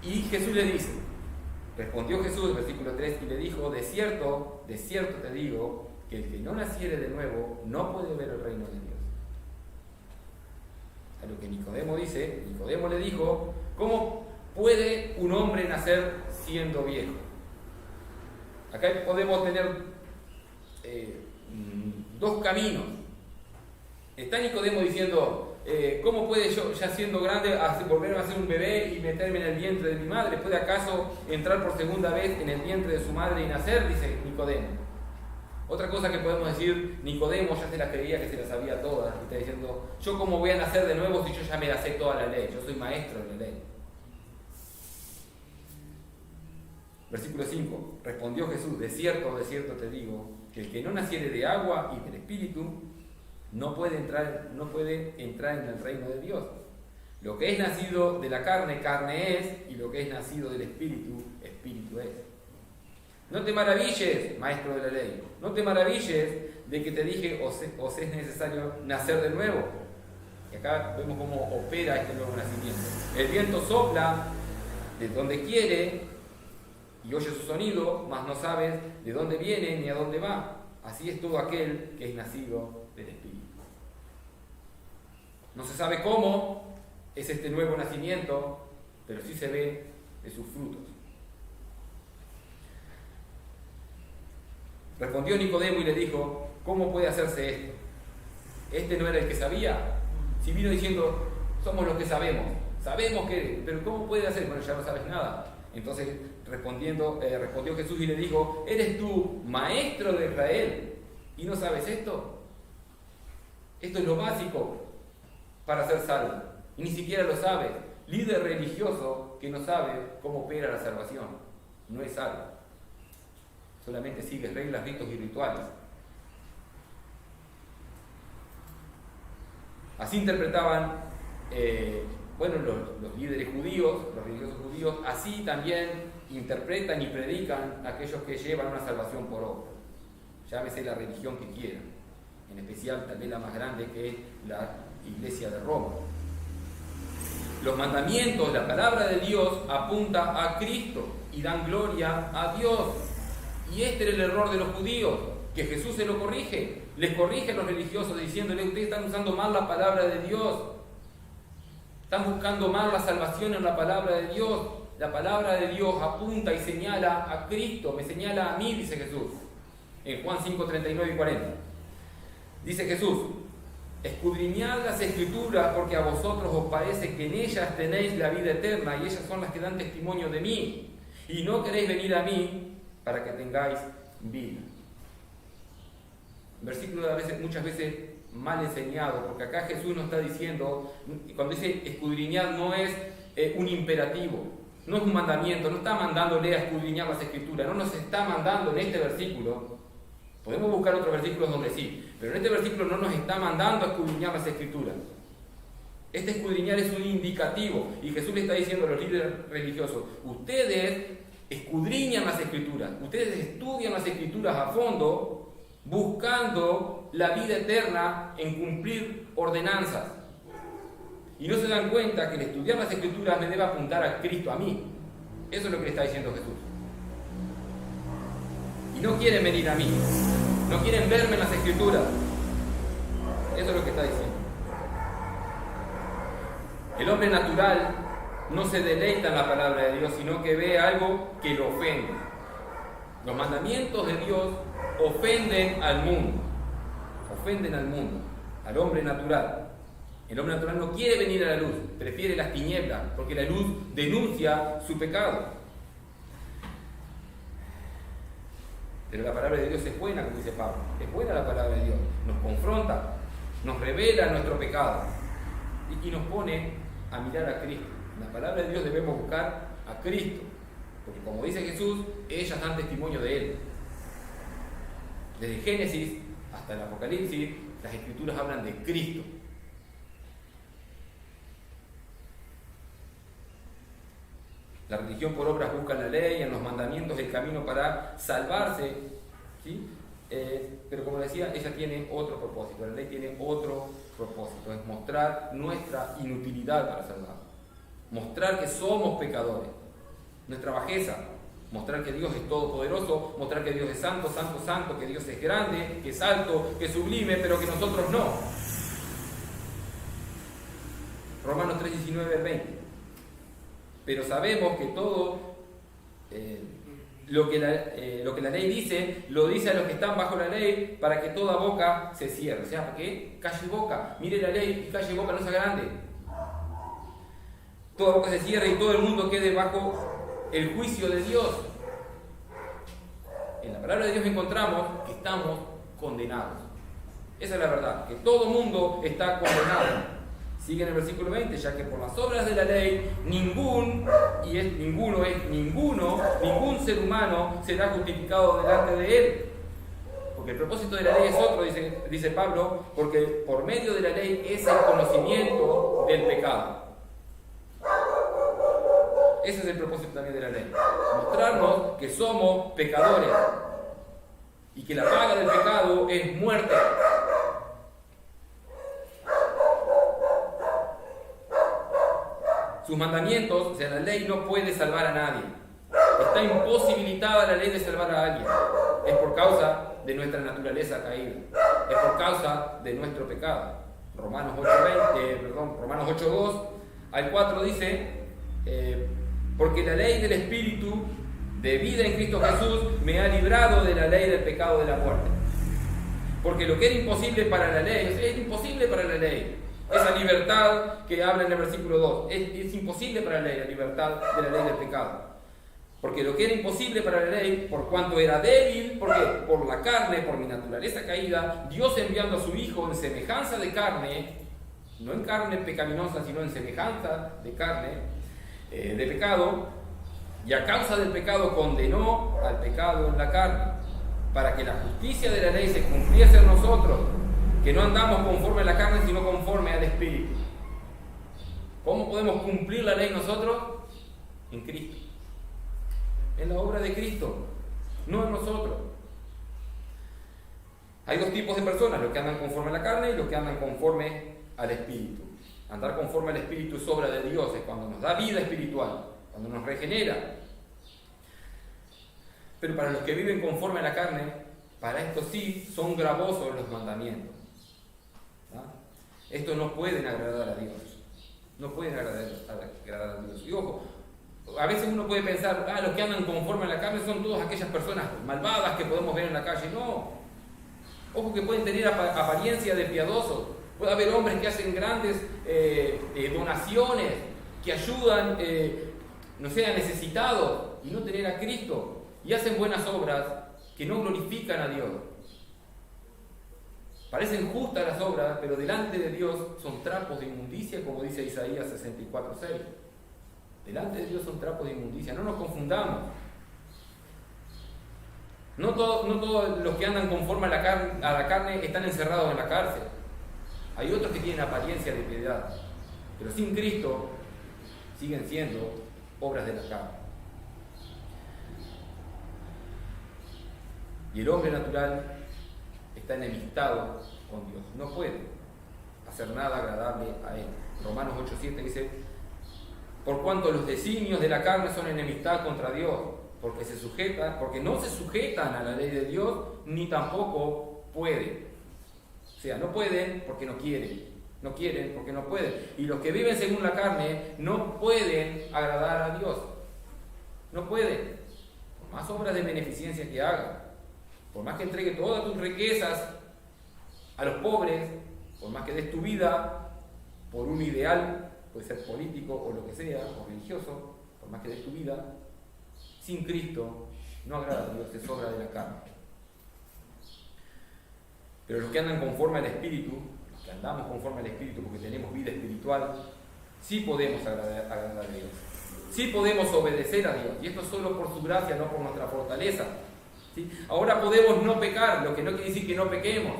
Y Jesús le dice, respondió Jesús, versículo 3, y le dijo, de cierto te digo, que el que no naciere de nuevo no puede ver el reino de Dios. A lo que Nicodemo dice, Nicodemo le dijo, ¿cómo puede un hombre nacer siendo viejo? Acá podemos tener dos caminos. Está Nicodemo diciendo, ¿cómo puede yo, ya siendo grande, volver a ser un bebé y meterme en el vientre de mi madre? ¿Puede acaso entrar por segunda vez en el vientre de su madre y nacer? Dice Nicodemo. Otra cosa que podemos decir, Nicodemo ya se la creía que se la sabía todas. Y está diciendo, ¿yo cómo voy a nacer de nuevo si yo ya me la sé toda la ley? Yo soy maestro de la ley. Versículo 5. Respondió Jesús, de cierto te digo, que el que no naciere de agua y del Espíritu no puede entrar en el reino de Dios. Lo que es nacido de la carne, carne es, y lo que es nacido del Espíritu, Espíritu es. No te maravilles, maestro de la ley, no te maravilles de que te dije os es necesario nacer de nuevo. Y acá vemos cómo opera este nuevo nacimiento. El viento sopla de donde quiere y oye su sonido, mas no sabes de dónde viene ni a dónde va. Así es todo aquel que es nacido del Espíritu. No se sabe cómo es este nuevo nacimiento, pero sí se ve de sus frutos. Respondió Nicodemo y le dijo, ¿cómo puede hacerse esto? ¿Este no era el que sabía? Si vino diciendo, somos los que sabemos que, pero ¿cómo puede hacer? Bueno, ya no sabes nada. Entonces respondió Jesús y le dijo, ¿eres tú maestro de Israel y no sabes esto? Esto es lo básico para ser salvo. Y ni siquiera lo sabes. Líder religioso que no sabe cómo opera la salvación no es salvo. Solamente sigue reglas, ritos y rituales. Así interpretaban los líderes judíos, los religiosos judíos, así también interpretan y predican aquellos que llevan una salvación por obra. Llámese la religión que quieran, en especial tal vez la más grande que es la Iglesia de Roma. Los mandamientos, la palabra de Dios apunta a Cristo y dan gloria a Dios. Y este era el error de los judíos, que Jesús se lo corrige, les corrige a los religiosos diciéndole, ustedes están usando mal la palabra de Dios, están buscando mal la salvación en la palabra de Dios. La palabra de Dios apunta y señala a Cristo, me señala a mí, dice Jesús, en Juan 5, 39 y 40. Dice Jesús, escudriñad las Escrituras porque a vosotros os parece que en ellas tenéis la vida eterna y ellas son las que dan testimonio de mí, y no queréis venir a mí para que tengáis vida. Versículo muchas veces mal enseñado, porque acá Jesús nos está diciendo, cuando dice escudriñar no es un imperativo, no es un mandamiento, no está mandándole a escudriñar las Escrituras, no nos está mandando en este versículo. Podemos buscar otros versículos donde sí, pero en este versículo no nos está mandando a escudriñar las Escrituras. Este escudriñar es un indicativo, y Jesús le está diciendo a los líderes religiosos, ustedes escudriñan las Escrituras, ustedes estudian las Escrituras a fondo, buscando la vida eterna en cumplir ordenanzas. Y no se dan cuenta que el estudiar las Escrituras me debe apuntar a Cristo, a mí. Eso es lo que le está diciendo Jesús. Y no quieren venir a mí, no quieren verme en las Escrituras. Eso es lo que está diciendo. El hombre natural no se deleita en la palabra de Dios, sino que ve algo que lo ofende. Los mandamientos de Dios ofenden al mundo, al hombre natural. El hombre natural no quiere venir a la luz, prefiere las tinieblas, porque la luz denuncia su pecado. Pero la palabra de Dios es buena, como dice Pablo, es buena la palabra de Dios, nos confronta, nos revela nuestro pecado y nos pone a mirar a Cristo. En la palabra de Dios debemos buscar a Cristo, porque como dice Jesús, ellas dan testimonio de Él. Desde Génesis hasta el Apocalipsis, las Escrituras hablan de Cristo. La religión por obras busca en la ley, en los mandamientos, el camino para salvarse, ¿sí? Pero como decía, ella tiene otro propósito, la ley tiene otro propósito, es mostrar nuestra inutilidad para salvarnos, mostrar que somos pecadores, nuestra bajeza, Mostrar que Dios es todopoderoso, mostrar que Dios es santo, santo, santo, que Dios es grande, que es alto, que es sublime, pero que nosotros no. Romanos 3, 19 al 20. Pero sabemos que todo lo que la ley dice, lo dice a los que están bajo la ley, para que toda boca se cierre. O sea, para que calle boca, mire la ley y calle boca, no sea grande. Toda boca se cierre y todo el mundo quede bajo el juicio de Dios. En la palabra de Dios encontramos que estamos condenados. Esa es la verdad, que todo mundo está condenado. Sigue en el versículo 20, ya que por las obras de la ley ningún ser humano será justificado delante de él. Porque el propósito de la ley es otro, dice Pablo, porque por medio de la ley es el conocimiento del pecado. Ese es el propósito también de la ley. Mostrarnos que somos pecadores y que la paga del pecado es muerte. Sus mandamientos, o sea, la ley no puede salvar a nadie. Está imposibilitada la ley de salvar a alguien. Es por causa de nuestra naturaleza caída. Es por causa de nuestro pecado. Romanos 8:2 al 4 dice, porque la ley del Espíritu de vida en Cristo Jesús me ha librado de la ley del pecado de la muerte. Porque lo que era imposible para la ley, es imposible para la ley. Esa libertad que habla en el versículo 2, es imposible para la ley, la libertad de la ley del pecado. Porque lo que era imposible para la ley, por cuanto era débil, porque por la carne, por mi naturaleza caída, Dios enviando a su Hijo en semejanza de carne, no en carne pecaminosa, sino en semejanza de carne, de pecado, y a causa del pecado condenó al pecado en la carne, para que la justicia de la ley se cumpliese en nosotros, que no andamos conforme a la carne, sino conforme al Espíritu. ¿Cómo podemos cumplir la ley nosotros? En Cristo. En la obra de Cristo, no en nosotros. Hay dos tipos de personas, los que andan conforme a la carne y los que andan conforme al Espíritu. Andar conforme al Espíritu es obra de Dios, es cuando nos da vida espiritual, cuando nos regenera. Pero para los que viven conforme a la carne, para esto sí son gravosos los mandamientos. Estos no pueden agradar a Dios. No pueden agradar a Dios. Y ojo, a veces uno puede pensar, los que andan conforme a la carne son todas aquellas personas malvadas que podemos ver en la calle. No. Ojo que pueden tener apariencia de piadosos. Puede haber hombres que hacen grandes donaciones, que ayudan, a necesitados y no tener a Cristo. Y hacen buenas obras que no glorifican a Dios. Parecen justas las obras, pero delante de Dios son trapos de inmundicia, como dice Isaías 64:6. Delante de Dios son trapos de inmundicia. No nos confundamos. No todos los que andan conforme a la carne están encerrados en la cárcel. Hay otros que tienen apariencia de piedad, pero sin Cristo siguen siendo obras de la carne. Y el hombre natural está enemistado con Dios. No puede hacer nada agradable a Él. Romanos 8:7 dice, por cuanto los designios de la carne son enemistad contra Dios, porque no se sujetan a la ley de Dios, ni tampoco pueden. O sea, no pueden porque no quieren. No quieren porque no pueden. Y los que viven según la carne no pueden agradar a Dios. No pueden. Por más obras de beneficencia que hagan, por más que entregue todas tus riquezas a los pobres, por más que des tu vida por un ideal, puede ser político o lo que sea, o religioso, por más que des tu vida, sin Cristo no agrada a Dios, es obra de la carne. Pero los que andan conforme al Espíritu, los que andamos conforme al Espíritu porque tenemos vida espiritual, sí podemos agradar a Dios, sí podemos obedecer a Dios, y esto solo por su gracia, no por nuestra fortaleza. ¿Sí? Ahora podemos no pecar, lo que no quiere decir que no pequemos.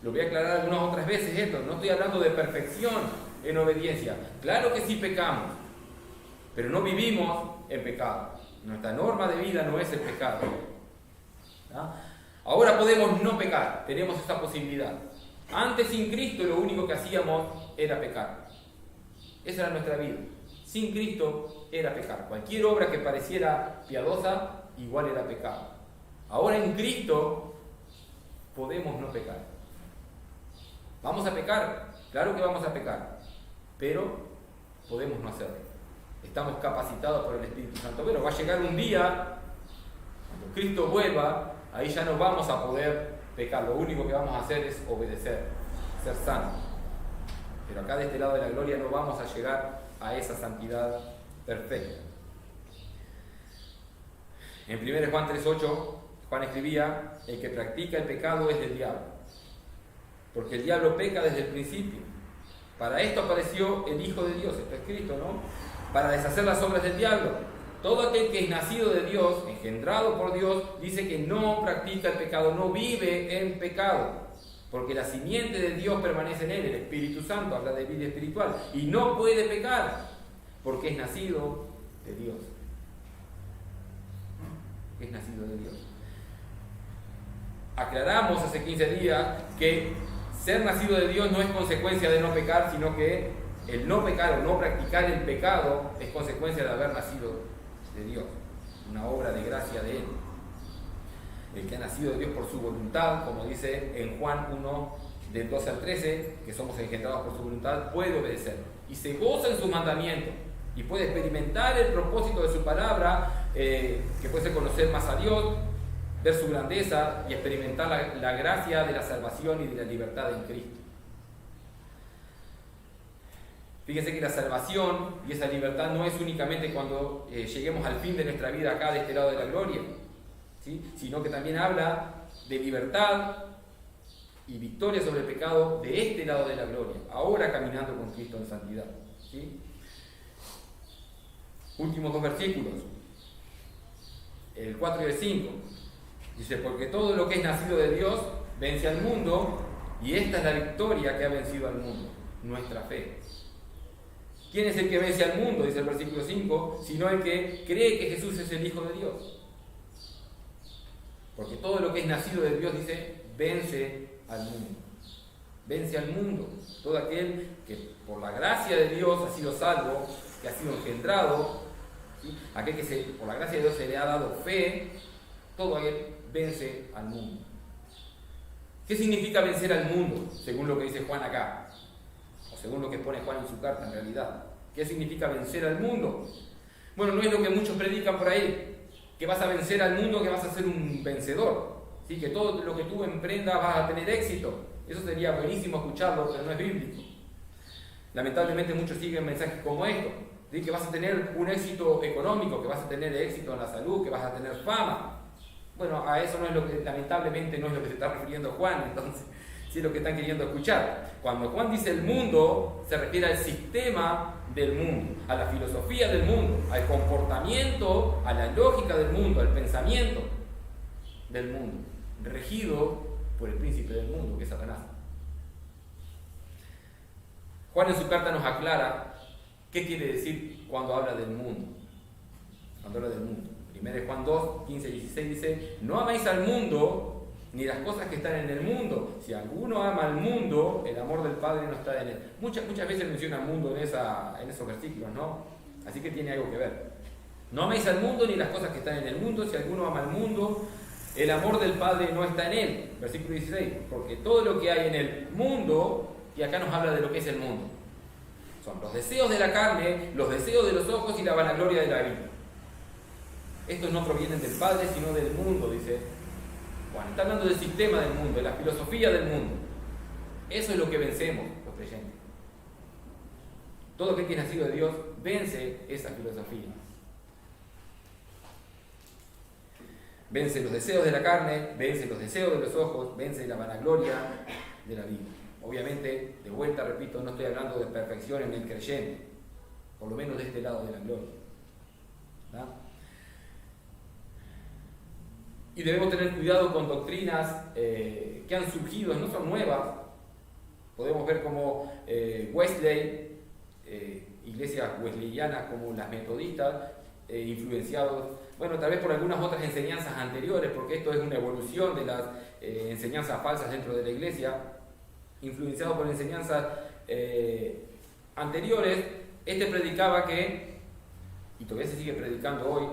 Lo voy a aclarar algunas otras veces esto. No estoy hablando de perfección en obediencia. Claro que sí pecamos, pero no vivimos en pecado. Nuestra norma de vida no es el pecado. ¿Ah? Ahora podemos no pecar, tenemos esa posibilidad. Antes sin Cristo lo único que hacíamos era pecar. Esa era nuestra vida. sin Cristo era pecar. Cualquier obra que pareciera piadosa, igual era pecado. Ahora en Cristo podemos no pecar. ¿Vamos a pecar? Claro que vamos a pecar, pero podemos no hacerlo. Estamos capacitados por el Espíritu Santo. Pero va a llegar un día, cuando Cristo vuelva, ahí ya no vamos a poder pecar. Lo único que vamos a hacer es obedecer, ser santos. Pero acá de este lado de la gloria no vamos a llegar a esa santidad perfecta. En 1 Juan 3:8, Juan escribía: el que practica el pecado es del diablo, porque el diablo peca desde el principio. Para esto apareció el Hijo de Dios, esto es Cristo, ¿no? Para deshacer las obras del diablo. Todo aquel que es nacido de Dios, engendrado por Dios, dice que no practica el pecado, no vive en pecado, porque la simiente de Dios permanece en él, el Espíritu Santo, habla de vida espiritual, y no puede pecar, porque es nacido de Dios. Es nacido de Dios. Aclaramos hace 15 días que ser nacido de Dios no es consecuencia de no pecar, sino que el no pecar o no practicar el pecado es consecuencia de haber nacido de Dios, una obra de gracia de Él. El que ha nacido de Dios por su voluntad, como dice en Juan 1, del 12 al 13, que somos engendrados por su voluntad, puede obedecer y se goza en su mandamiento y puede experimentar el propósito de su palabra, que puede ser conocer más a Dios, ver su grandeza y experimentar la gracia de la salvación y de la libertad en Cristo. Fíjense que la salvación y esa libertad no es únicamente cuando lleguemos al fin de nuestra vida acá de este lado de la gloria, ¿sí? Sino que también habla de libertad y victoria sobre el pecado de este lado de la gloria, ahora caminando con Cristo en santidad, ¿sí? Últimos dos versículos, el 4 y el 5. Dice: porque todo lo que es nacido de Dios vence al mundo, y esta es la victoria que ha vencido al mundo, nuestra fe. ¿Quién es el que vence al mundo? Dice el versículo 5, sino el que cree que Jesús es el Hijo de Dios. Porque todo lo que es nacido de Dios, dice, vence al mundo. Vence al mundo. Todo aquel que por la gracia de Dios ha sido salvo, que ha sido engendrado, ¿sí? Aquel que por la gracia de Dios se le ha dado fe, todo aquel vence al mundo. ¿Qué significa vencer al mundo? Según lo que dice Juan acá, o según lo que pone Juan en su carta en realidad. ¿Qué significa vencer al mundo? Bueno, no es lo que muchos predican por ahí, que vas a vencer al mundo, que vas a ser un vencedor, ¿sí? Que todo lo que tú emprendas vas a tener éxito. Eso sería buenísimo escucharlo, pero no es bíblico. Lamentablemente muchos siguen mensajes como estos, ¿sí? Que vas a tener un éxito económico, que vas a tener éxito en la salud, que vas a tener fama. Bueno, a eso no es lo que, lamentablemente, no es lo que se está refiriendo Juan, entonces, sí es lo que están queriendo escuchar. Cuando Juan dice el mundo, se refiere al sistema del mundo, a la filosofía del mundo, al comportamiento, a la lógica del mundo, al pensamiento del mundo, regido por el príncipe del mundo, que es Satanás. Juan en su carta nos aclara qué quiere decir cuando habla del mundo. Cuando habla del mundo. 1 Juan 2, 15 y 16 dice: no améis al mundo ni las cosas que están en el mundo. Si alguno ama al mundo, el amor del Padre no está en él. Muchas veces menciona mundo en esos versículos, ¿no? Así que tiene algo que ver. No améis al mundo ni las cosas que están en el mundo. Si alguno ama al mundo, el amor del Padre no está en él. Versículo 16. Porque todo lo que hay en el mundo, y acá nos habla de lo que es el mundo, son los deseos de la carne, los deseos de los ojos y la vanagloria de la vida. Estos no provienen del Padre, sino del mundo, dice Juan. Está hablando del sistema del mundo, de la filosofía del mundo. Eso es lo que vencemos los creyentes. Todo aquel que es nacido de Dios vence esa filosofía. Vence los deseos de la carne, vence los deseos de los ojos, vence la vanagloria de la vida. Obviamente, de vuelta, repito, no estoy hablando de perfección en el creyente, por lo menos de este lado de la gloria, ¿verdad? Y debemos tener cuidado con doctrinas que han surgido, no son nuevas. Podemos ver como Wesley, iglesias wesleyanas como las metodistas, influenciados, bueno, tal vez por algunas otras enseñanzas anteriores, porque esto es una evolución de las enseñanzas falsas dentro de la iglesia, influenciados por enseñanzas anteriores, Este predicaba que, y todavía se sigue predicando hoy,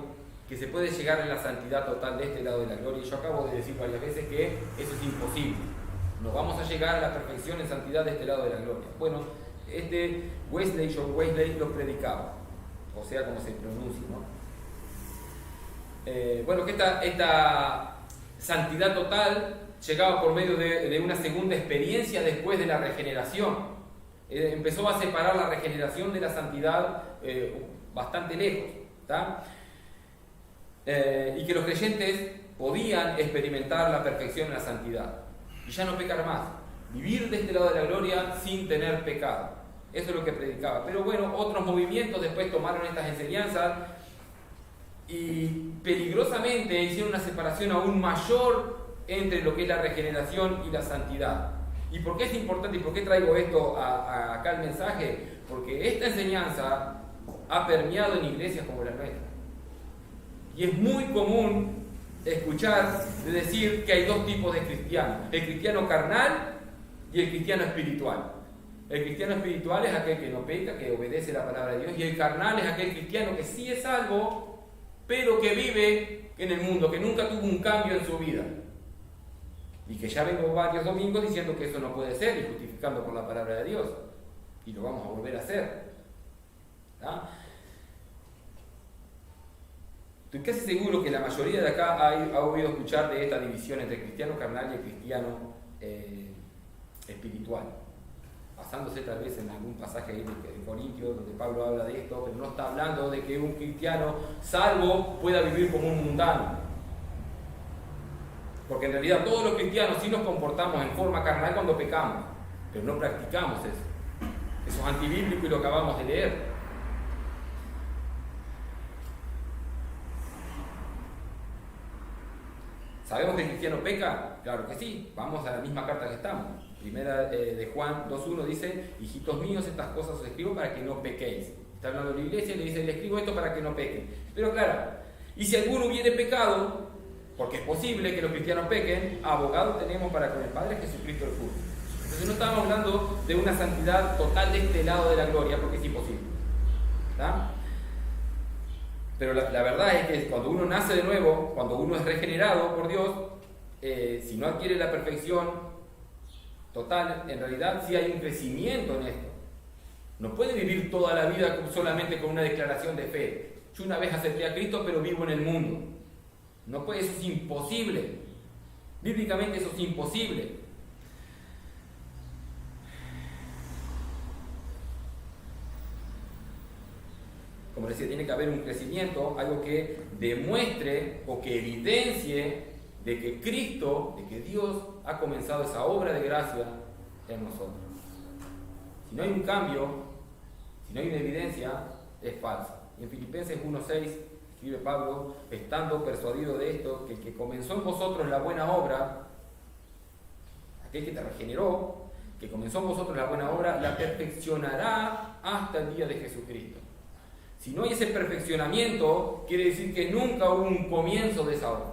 que se puede llegar a la santidad total de este lado de la gloria. Y yo acabo de decir varias veces que eso es imposible. No vamos a llegar a la perfección en santidad de este lado de la gloria. Bueno, Wesley, John Wesley, lo predicaba, o sea, como se pronuncia, ¿no? Bueno, que esta santidad total llegaba por medio de una segunda experiencia después de la regeneración. Empezó a separar la regeneración de la santidad bastante lejos, ¿tá? Y que los creyentes podían experimentar la perfección en la santidad y ya no pecar más, vivir de este lado de la gloria sin tener pecado. Eso es lo que predicaba. Pero bueno, otros movimientos después tomaron estas enseñanzas y peligrosamente hicieron una separación aún mayor entre lo que es la regeneración y la santidad. ¿Y por qué es importante y por qué traigo esto acá el mensaje? Porque esta enseñanza ha permeado en iglesias como la nuestra. Y es muy común escuchar de decir que hay dos tipos de cristianos: el cristiano carnal y el cristiano espiritual. El cristiano espiritual es aquel que no peca, que obedece la palabra de Dios, y el carnal es aquel cristiano que sí es salvo, pero que vive en el mundo, que nunca tuvo un cambio en su vida. Y que ya vengo varios domingos diciendo que eso no puede ser y justificando por la palabra de Dios. Y lo vamos a volver a hacer. ¿Ah? Estoy casi seguro que la mayoría de acá ha oído escuchar de esta división entre cristiano carnal y el cristiano espiritual, basándose tal vez en algún pasaje ahí de Corintios donde Pablo habla de esto, pero no está hablando de que un cristiano salvo pueda vivir como un mundano, porque en realidad todos los cristianos sí nos comportamos en forma carnal cuando pecamos, pero no practicamos eso. Eso es antibíblico y lo acabamos de leer. ¿Sabemos que el cristiano peca? Claro que sí. Vamos a la misma carta que estamos. Primera de Juan 2.1 dice: hijitos míos, estas cosas os escribo para que no pequéis. Está hablando de la iglesia y le dice: le escribo esto para que no pequen. Pero claro, y si alguno hubiere pecado, porque es posible que los cristianos pequen, abogado tenemos para con el Padre, Jesucristo el justo. Entonces no estamos hablando de una santidad total de este lado de la gloria, porque es imposible. ¿Está? Pero la verdad es que cuando uno nace de nuevo, cuando uno es regenerado por Dios, si no adquiere la perfección total, en realidad sí hay un crecimiento en esto. No puede vivir toda la vida solamente con una declaración de fe. Yo una vez acepté a Cristo, pero vivo en el mundo. No puede, eso es imposible. Bíblicamente eso es imposible. Como decía, tiene que haber un crecimiento, algo que demuestre o que evidencie de que Cristo, de que Dios ha comenzado esa obra de gracia en nosotros. Si no hay un cambio, si no hay una evidencia, es falsa. En Filipenses 1.6 escribe Pablo: estando persuadido de esto, que el que comenzó en vosotros la buena obra, aquel que te regeneró, que comenzó en vosotros la buena obra, la perfeccionará hasta el día de Jesucristo. Si no hay ese perfeccionamiento, quiere decir que nunca hubo un comienzo de esa obra.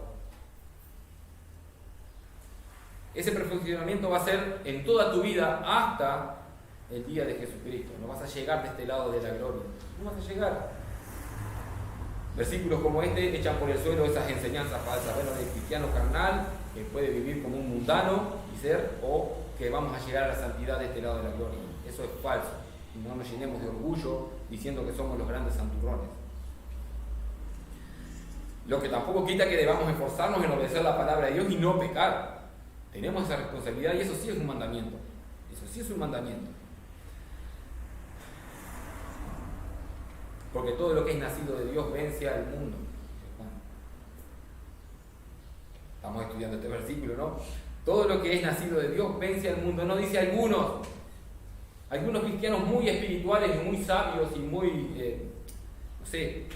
Ese perfeccionamiento va a ser en toda tu vida hasta el día de Jesucristo. No vas a llegar de este lado de la gloria. No vas a llegar. Versículos como este echan por el suelo esas enseñanzas falsas. Bueno, del cristiano carnal, que puede vivir como un mundano y ser, o que vamos a llegar a la santidad de este lado de la gloria. Eso es falso. Y no nos llenemos de orgullo diciendo que somos los grandes santurrones. Lo que tampoco quita que debamos esforzarnos en obedecer la palabra de Dios y no pecar. Tenemos esa responsabilidad y eso sí es un mandamiento. Eso sí es un mandamiento. Porque todo lo que es nacido de Dios vence al mundo. Estamos estudiando este versículo, ¿no? Todo lo que es nacido de Dios vence al mundo. No dice algunos. Algunos cristianos muy espirituales y muy sabios y muy,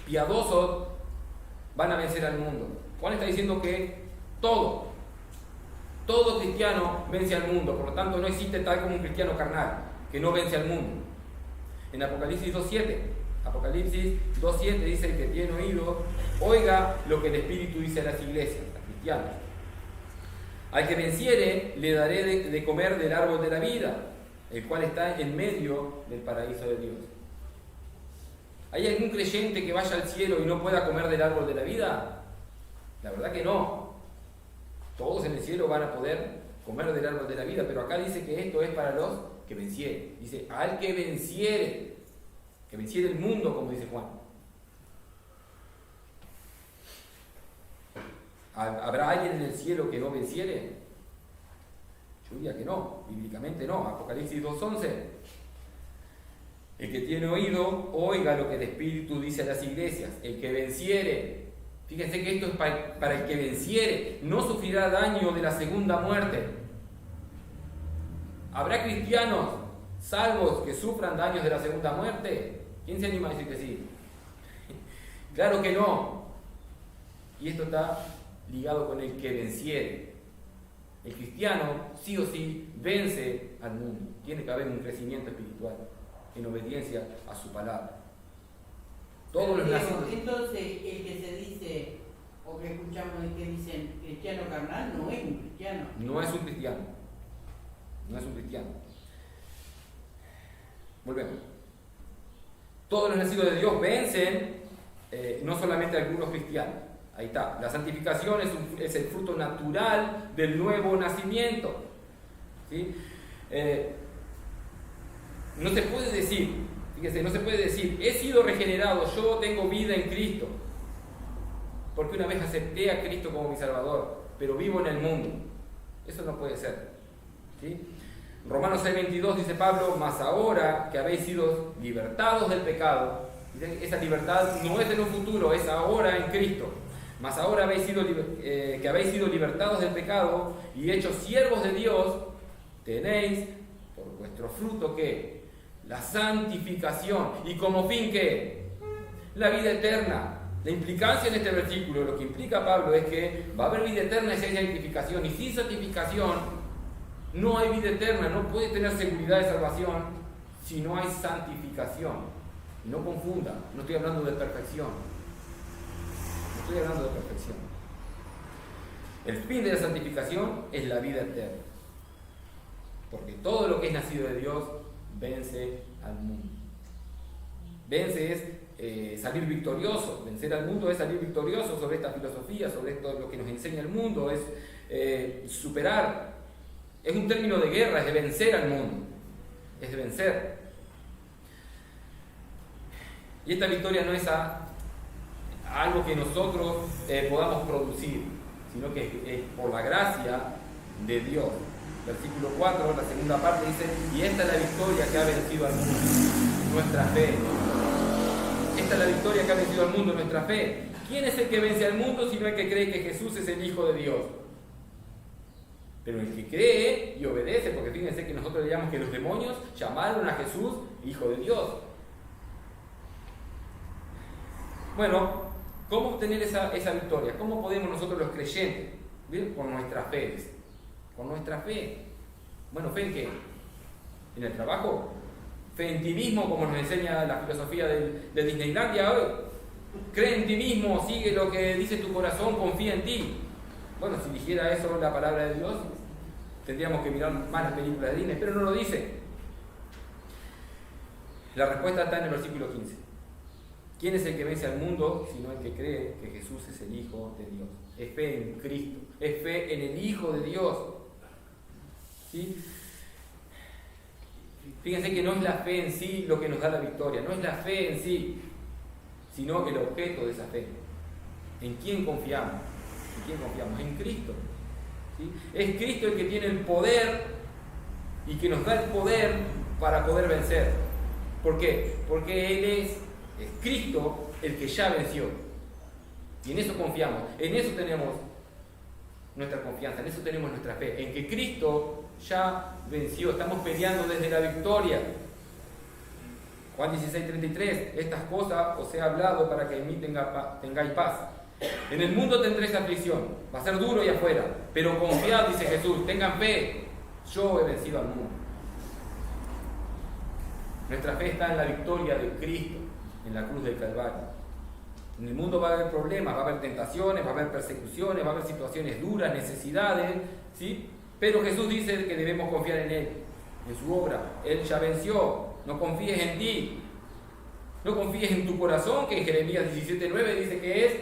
piadosos van a vencer al mundo. Juan está diciendo que todo cristiano vence al mundo. Por lo tanto, no existe tal como un cristiano carnal que no vence al mundo. En Apocalipsis 2.7 dice: el que tiene oído, oiga lo que el Espíritu dice a las iglesias, a los cristianos. Al que venciere, le daré de comer del árbol de la vida, el cual está en medio del paraíso de Dios. ¿Hay algún creyente que vaya al cielo y no pueda comer del árbol de la vida? La verdad que no. Todos en el cielo van a poder comer del árbol de la vida, pero acá dice que esto es para los que vencieren. Dice, al que venciere el mundo, como dice Juan. ¿Habrá alguien en el cielo que no venciere? Yo diría que no, bíblicamente no. Apocalipsis 2:11. El que tiene oído, oiga lo que el Espíritu dice a las iglesias. El que venciere, fíjense que esto es para el que venciere, no sufrirá daño de la segunda muerte. ¿Habrá cristianos salvos que sufran daños de la segunda muerte? ¿Quién se anima a decir que sí? Claro que no. Y esto está ligado con el que venciere. El cristiano sí o sí vence al mundo. Tiene que haber un crecimiento espiritual en obediencia a su palabra. Todos los nacidos.
Entonces, el que se dice, o que escuchamos que dicen cristiano carnal, no es un cristiano.
No es un cristiano. No es un cristiano. Volvemos. Todos los nacidos de Dios vencen, no solamente algunos cristianos. Ahí está. La santificación es el fruto natural del nuevo nacimiento. ¿Sí? No se puede decir, fíjese, no se puede decir, he sido regenerado, yo tengo vida en Cristo, porque una vez acepté a Cristo como mi Salvador, pero vivo en el mundo. Eso no puede ser. ¿Sí? Romanos 6:22 dice Pablo, mas ahora que habéis sido libertados del pecado, esa libertad no es en un futuro, es ahora en Cristo. Mas ahora que habéis sido libertados del pecado y hechos siervos de Dios, tenéis por vuestro fruto ¿qué? La santificación. ¿Y como fin qué? La vida eterna. La implicancia en este versículo, lo que implica Pablo es que va a haber vida eterna si hay santificación. Y sin santificación no hay vida eterna. No puede tener seguridad de salvación si no hay santificación. Y no confunda, no estoy hablando de perfección. Estoy hablando de perfección. El fin de la santificación es la vida eterna. Porque todo lo que es nacido de Dios vence al mundo. Vence es salir victorioso. Vencer al mundo es salir victorioso sobre esta filosofía, sobre esto lo que nos enseña el mundo, es superar. Es un término de guerra, es de vencer al mundo. Es de vencer. Y esta victoria no es algo que nosotros podamos producir, sino que es por la gracia de Dios. Versículo 4, la segunda parte dice, y esta es la victoria que ha vencido al mundo, nuestra fe. Esta es la victoria que ha vencido al mundo, nuestra fe. ¿Quién es el que vence al mundo sino el que cree que Jesús es el Hijo de Dios? Pero el que cree y obedece, porque fíjense que nosotros le llamamos que los demonios llamaron a Jesús Hijo de Dios. Bueno, ¿cómo obtener esa victoria? ¿Cómo podemos nosotros los creyentes? ¿Bien? Con nuestra fe. Con nuestra fe. Bueno, ¿fe en qué? ¿En el trabajo? ¿Fe en ti mismo, como nos enseña la filosofía de Disneylandia hoy? Cree en ti mismo, sigue lo que dice tu corazón, confía en ti. Bueno, si dijera eso la palabra de Dios, tendríamos que mirar más las películas de Disney, pero no lo dice. La respuesta está en el versículo 15. ¿Quién es el que vence al mundo sino el que cree que Jesús es el Hijo de Dios? Es fe en Cristo, es fe en el Hijo de Dios. ¿Sí? Fíjense que no es la fe en sí lo que nos da la victoria, no es la fe en sí, sino el objeto de esa fe. ¿En quién confiamos? ¿En quién confiamos? En Cristo. ¿Sí? Es Cristo el que tiene el poder y que nos da el poder para poder vencer. ¿Por qué? Porque Él es Cristo el que ya venció. Y en eso confiamos, en eso tenemos nuestra confianza, en eso tenemos nuestra fe, en que Cristo ya venció, estamos peleando desde la victoria. Juan 16:33, estas cosas os he hablado para que en mí tengáis paz. En el mundo tendréis aflicción, va a ser duro allá afuera, pero confiad, dice Jesús, tengan fe, yo he vencido al mundo. Nuestra fe está en la victoria de Cristo, en la cruz del Calvario. En el mundo va a haber problemas, va a haber tentaciones, va a haber persecuciones, va a haber situaciones duras, necesidades, ¿sí? Pero Jesús dice que debemos confiar en Él, en su obra. Él ya venció, no confíes en ti. No confíes en tu corazón, que en Jeremías 17:9 dice que es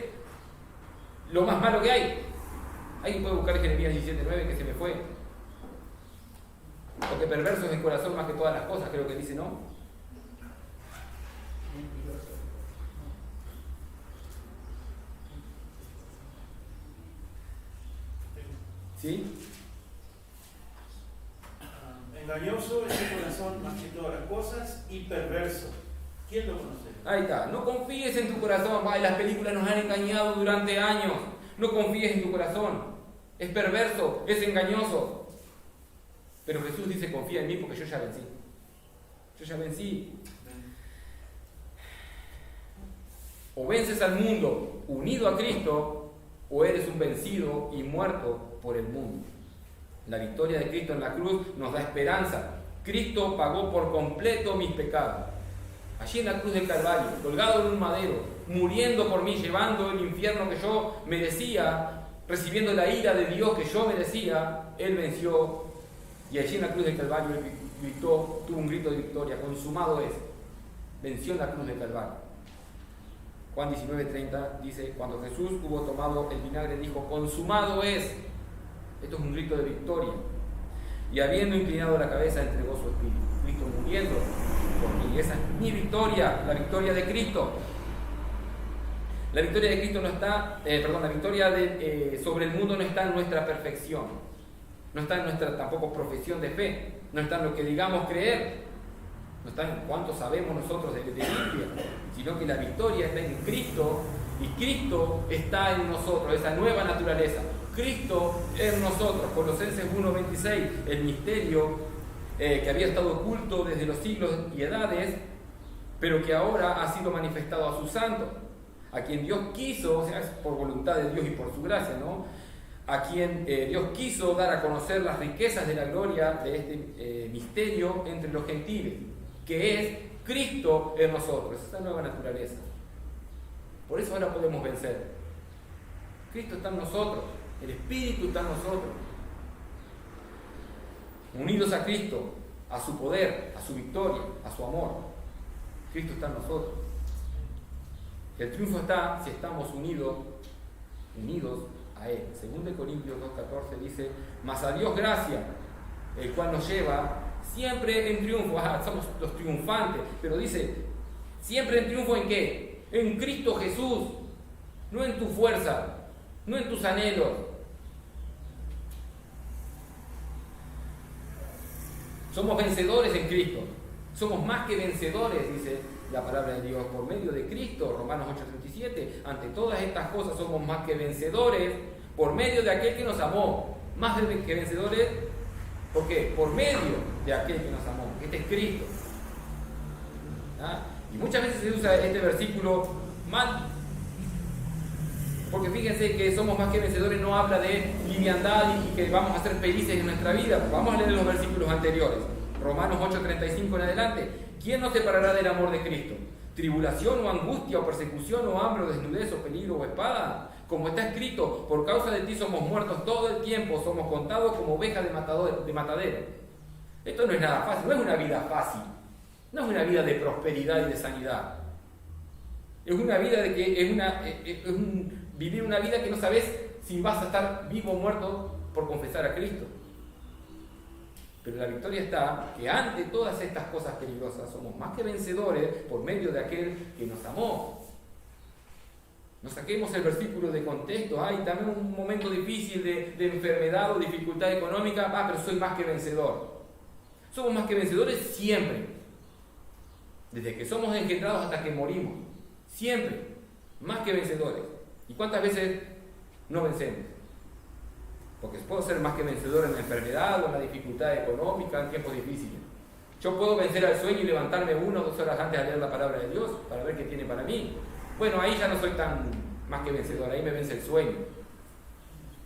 lo más malo que hay. Alguien puede buscar Jeremías 17:9, que se me fue. Porque perverso es el corazón más que todas las cosas, creo que dice, ¿no? ¿Sí?
Engañoso es el corazón más que todas las cosas y perverso. ¿Quién lo conoce?
Ahí está. No confíes en tu corazón. Ay, las películas nos han engañado durante años. No confíes en tu corazón. Es perverso, es engañoso. Pero Jesús dice, confía en mí porque yo ya vencí. Yo ya vencí. O vences al mundo unido a Cristo, o eres un vencido y muerto por el mundo. La victoria de Cristo en la cruz nos da esperanza. Cristo pagó por completo mis pecados. Allí en la cruz del Calvario, colgado en un madero, muriendo por mí, llevando el infierno que yo merecía, recibiendo la ira de Dios que yo merecía, Él venció. Y allí en la cruz del Calvario Él gritó, tuvo un grito de victoria, consumado es. Venció en la cruz del Calvario. Juan 19:30 dice, cuando Jesús hubo tomado el vinagre, dijo, consumado es. Esto es un grito de victoria. Y habiendo inclinado la cabeza, entregó su espíritu. Cristo muriendo por mí. Esa es mi victoria, la victoria de Cristo. La victoria de Cristo no está, la victoria sobre el mundo no está en nuestra perfección. No está en nuestra tampoco profesión de fe. No está en lo que digamos creer. No está en cuánto sabemos nosotros de Biblia. Sino que la victoria está en Cristo. Y Cristo está en nosotros, esa nueva naturaleza. Cristo en nosotros, Colosenses 1:26, el misterio que había estado oculto desde los siglos y edades, pero que ahora ha sido manifestado a sus santos, a quien Dios quiso, o sea, es por voluntad de Dios y por su gracia, ¿no? A quien Dios quiso dar a conocer las riquezas de la gloria de este misterio entre los gentiles, que es Cristo en nosotros, esa nueva naturaleza. Por eso ahora podemos vencer. Cristo está en nosotros. El Espíritu está en nosotros. Unidos a Cristo, a su poder, a su victoria, a su amor. Cristo está en nosotros. El triunfo está si estamos unidos a Él. 2 Corintios 2:14 dice, mas a Dios gracia, el cual nos lleva siempre en triunfo. Somos los triunfantes, pero dice, siempre en triunfo ¿en qué? En Cristo Jesús, no en tu fuerza, no en tus anhelos. Somos vencedores en Cristo. Somos más que vencedores, dice la palabra de Dios, por medio de Cristo, Romanos 8:37. Ante todas estas cosas somos más que vencedores por medio de aquel que nos amó. Más que vencedores, ¿por qué? Por medio de aquel que nos amó. Este es Cristo. ¿Ah? Y muchas veces se usa este versículo mal. Porque fíjense que somos más que vencedores no habla de liviandad y que vamos a ser felices en nuestra vida. Vamos a leer los versículos anteriores. Romanos 8:35 en adelante. ¿Quién nos separará del amor de Cristo? ¿Tribulación o angustia o persecución o hambre o desnudez o peligro o espada? Como está escrito, por causa de ti somos muertos todo el tiempo, somos contados como ovejas de matadero. Esto no es nada fácil, no es una vida fácil. No es una vida de prosperidad y de sanidad. Es una vida de que vivir una vida que no sabes si vas a estar vivo o muerto por confesar a Cristo. Pero la victoria está que ante todas estas cosas peligrosas somos más que vencedores por medio de aquel que nos amó. No saquemos el versículo de contexto. Hay también un momento difícil de enfermedad o dificultad económica. Pero soy más que vencedor. Somos más que vencedores siempre. Desde que somos engendrados hasta que morimos. Siempre. Más que vencedores. ¿Y cuántas veces no vencemos? Porque puedo ser más que vencedor en la enfermedad o en la dificultad económica, en tiempos difíciles. Yo puedo vencer al sueño y levantarme 1 o 2 horas antes a leer la palabra de Dios para ver qué tiene para mí. Bueno, ahí ya no soy tan más que vencedor, ahí me vence el sueño.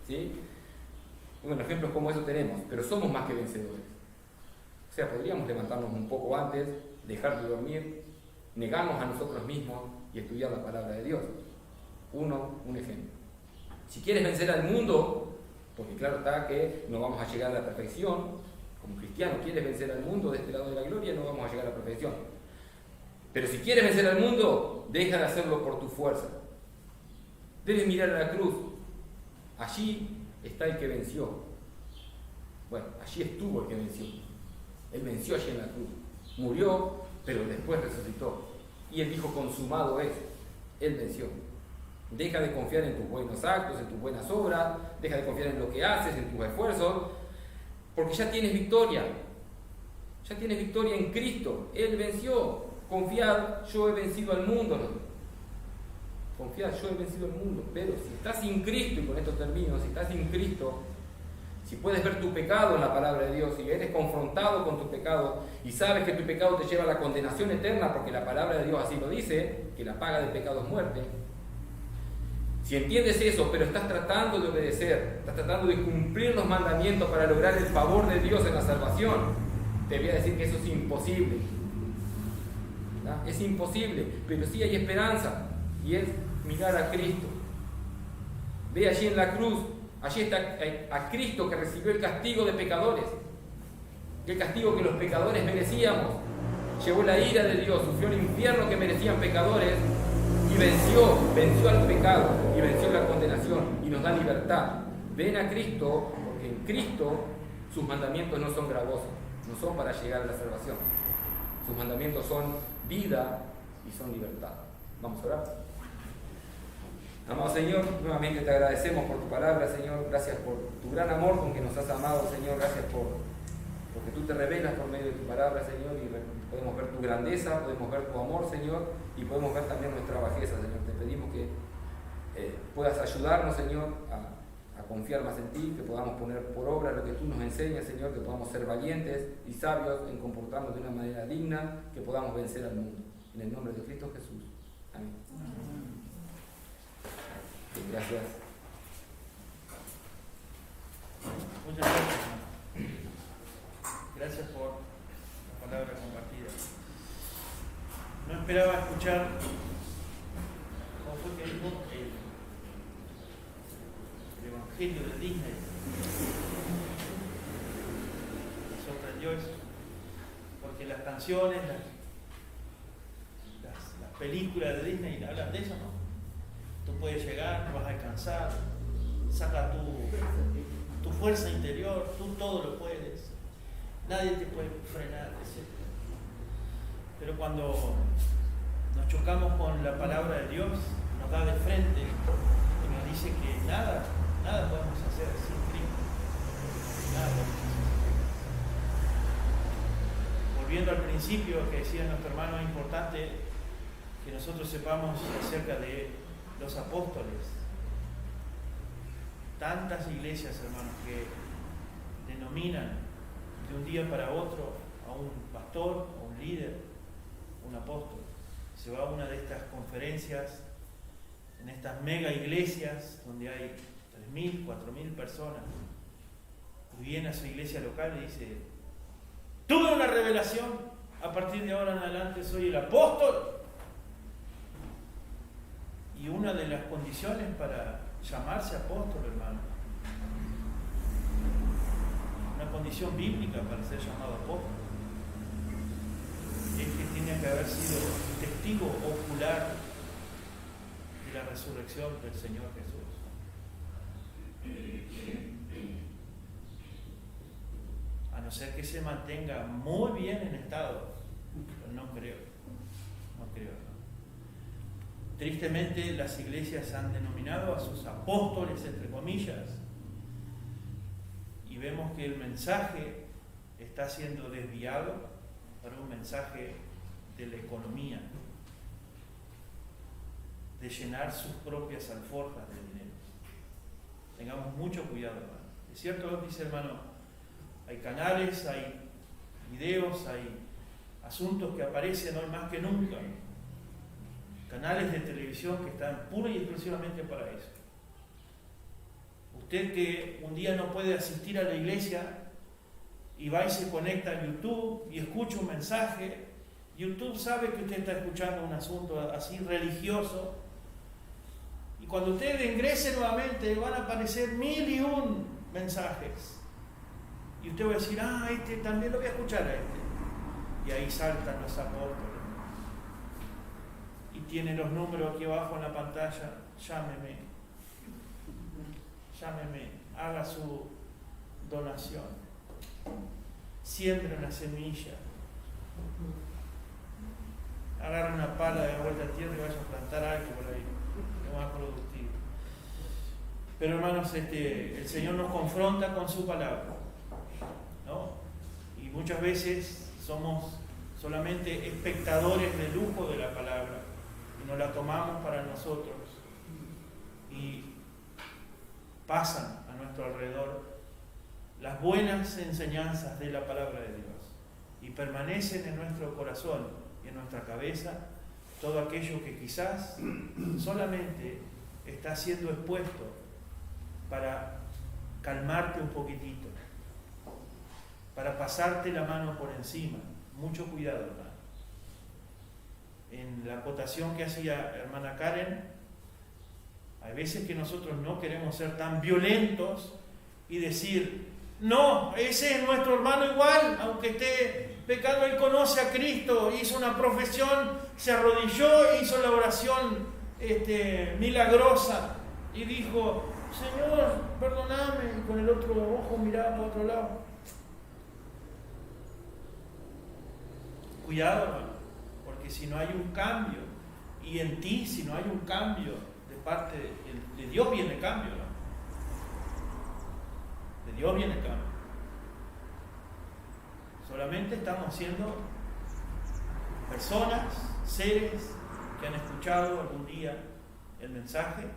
¿Sí? Bueno, ejemplos como eso tenemos, pero somos más que vencedores. O sea, podríamos levantarnos un poco antes, dejar de dormir, negarnos a nosotros mismos y estudiar la palabra de Dios. Un ejemplo. Si quieres vencer al mundo, porque claro está que no vamos a llegar a la perfección, como cristiano quieres vencer al mundo de este lado de la gloria, no vamos a llegar a la perfección. Pero si quieres vencer al mundo, deja de hacerlo por tu fuerza. Debes mirar a la cruz. Allí está el que venció. Bueno, allí estuvo el que venció. Él venció allí en la cruz. Murió, pero después resucitó. Y él dijo, consumado es. Él venció. Deja de confiar en tus buenos actos, en tus buenas obras. Deja de confiar en lo que haces, en tus esfuerzos. Porque ya tienes victoria. Ya tienes victoria en Cristo. Él venció. Confiad, yo he vencido al mundo. Confiad, yo he vencido al mundo. Pero si estás sin Cristo, y con esto termino, si estás sin Cristo, si puedes ver tu pecado en la palabra de Dios, si eres confrontado con tu pecado y sabes que tu pecado te lleva a la condenación eterna, porque la palabra de Dios así lo dice, que la paga del pecado es muerte. Si entiendes eso, pero estás tratando de obedecer, estás tratando de cumplir los mandamientos para lograr el favor de Dios en la salvación, te voy a decir que eso es imposible. ¿No? Es imposible, pero sí hay esperanza, y es mirar a Cristo. Ve allí en la cruz, allí está a Cristo que recibió el castigo de pecadores, el castigo que los pecadores merecíamos. Llevó la ira de Dios, sufrió el infierno que merecían pecadores y venció al pecado y venció la condenación y nos da libertad. Ven a Cristo, porque en Cristo sus mandamientos no son gravosos, no son para llegar a la salvación. Sus mandamientos son vida y son libertad. Vamos a orar. Amado Señor, nuevamente te agradecemos por tu palabra, Señor. Gracias por tu gran amor con que nos has amado, Señor. Gracias porque tú te revelas por medio de tu palabra, Señor, y podemos ver tu grandeza, podemos ver tu amor, Señor, y podemos ver también nuestra bajeza, Señor. Te pedimos que puedas ayudarnos, Señor, a confiar más en ti, que podamos poner por obra lo que tú nos enseñas, Señor, que podamos ser valientes y sabios en comportarnos de una manera digna, que podamos vencer al mundo. En el nombre de Cristo Jesús. Amén. Gracias.
Muchas gracias, hermano. Gracias por la palabra compartida. No esperaba escuchar, ¿cómo fue que dijo? El Evangelio de Disney. Me sorprendió eso, porque las canciones, las películas de Disney hablan de eso, ¿no? Tú puedes llegar, no vas a alcanzar, saca tu fuerza interior, tú todo lo puedes, nadie te puede frenar, etc. Pero cuando nos chocamos con la palabra de Dios, nos da de frente y nos dice que nada podemos hacer sin Cristo, nada podemos hacer. Volviendo al principio que decía nuestro hermano, es importante que nosotros sepamos acerca de los apóstoles. Tantas iglesias, hermanos, que denominan de un día para otro a un pastor, a un líder, a un apóstol. Se va a una de estas conferencias, en estas mega iglesias, donde hay 3.000, 4.000 personas, y viene a su iglesia local y dice: tuve una revelación, a partir de ahora en adelante soy el apóstol. Y una de las condiciones para llamarse apóstol, hermano, una condición bíblica para ser llamado apóstol, es que tiene que haber sido testigo ocular de la resurrección del Señor Jesús. A no ser que se mantenga muy bien en estado, pero no creo. Tristemente, las iglesias han denominado a sus apóstoles, entre comillas, y vemos que el mensaje está siendo desviado para un mensaje de la economía, de llenar sus propias alforjas de dinero. Tengamos mucho cuidado, hermano. Es cierto, dice hermano, hay canales, hay videos, hay asuntos que aparecen hoy más que nunca. Canales de televisión que están pura y exclusivamente para eso. Usted que un día no puede asistir a la iglesia y va y se conecta a YouTube y escucha un mensaje, YouTube sabe que usted está escuchando un asunto así religioso, y cuando usted ingrese nuevamente van a aparecer 1001 mensajes y usted va a decir: este también lo voy a escuchar a este, y ahí saltan los apóstoles. tiene los números aquí abajo en la pantalla, llámeme, haga su donación, siembre una semilla, agarre una pala de vuelta a tierra y vaya a plantar algo por ahí, lo más productivo. Pero hermanos, el Señor nos confronta con su palabra, ¿no? Y muchas veces somos solamente espectadores de lujo de la palabra y nos la tomamos para nosotros y pasan a nuestro alrededor las buenas enseñanzas de la palabra de Dios y permanecen en nuestro corazón y en nuestra cabeza todo aquello que quizás solamente está siendo expuesto para calmarte un poquitito, para pasarte la mano por encima. Mucho cuidado, hermano. En la acotación que hacía hermana Karen, hay veces que nosotros no queremos ser tan violentos y decir, no, ese es nuestro hermano igual, aunque esté pecando, él conoce a Cristo, hizo una profesión, se arrodilló, hizo la oración milagrosa y dijo, Señor, perdóname, y con el otro ojo miraba para otro lado. Cuidado, hermano, porque si no hay un cambio, y en ti, si no hay un cambio de parte de Dios, viene el cambio, ¿no? De Dios viene el cambio. Solamente estamos siendo personas, seres que han escuchado algún día el mensaje,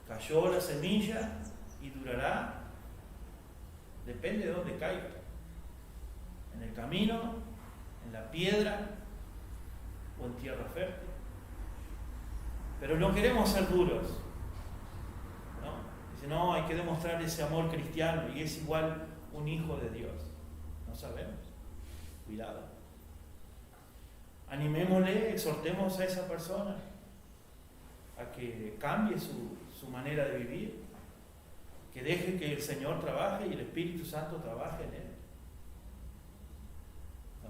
cayó la semilla y durará, depende de dónde caiga, en el camino, en la piedra o en tierra fértil. Pero no queremos ser duros, ¿no? Dice, no, hay que demostrar ese amor cristiano y es igual un hijo de Dios. No sabemos. Cuidado. Animémosle, exhortemos a esa persona a que cambie su manera de vivir, que deje que el Señor trabaje y el Espíritu Santo trabaje en él. No,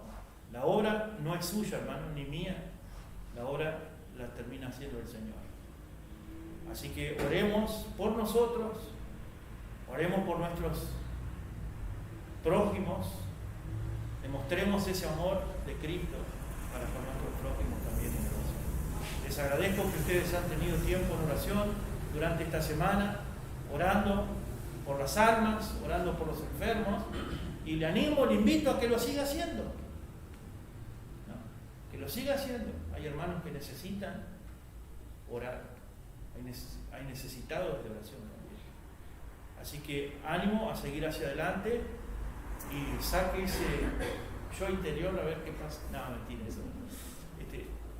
la obra no es suya, hermano, ni mía. La obra la termina haciendo el Señor. Así que oremos por nosotros, oremos por nuestros prójimos, demostremos ese amor de Cristo para con nuestros prójimos también en oración. Les agradezco que ustedes han tenido tiempo en oración durante esta semana, orando por las almas, orando por los enfermos, y le animo, le invito a que lo siga haciendo. ¿No? Que lo siga haciendo. Hay hermanos que necesitan orar, hay necesitados de oración también. Así que ánimo a seguir hacia adelante y saque ese yo interior a ver qué pasa. No, mentira eso.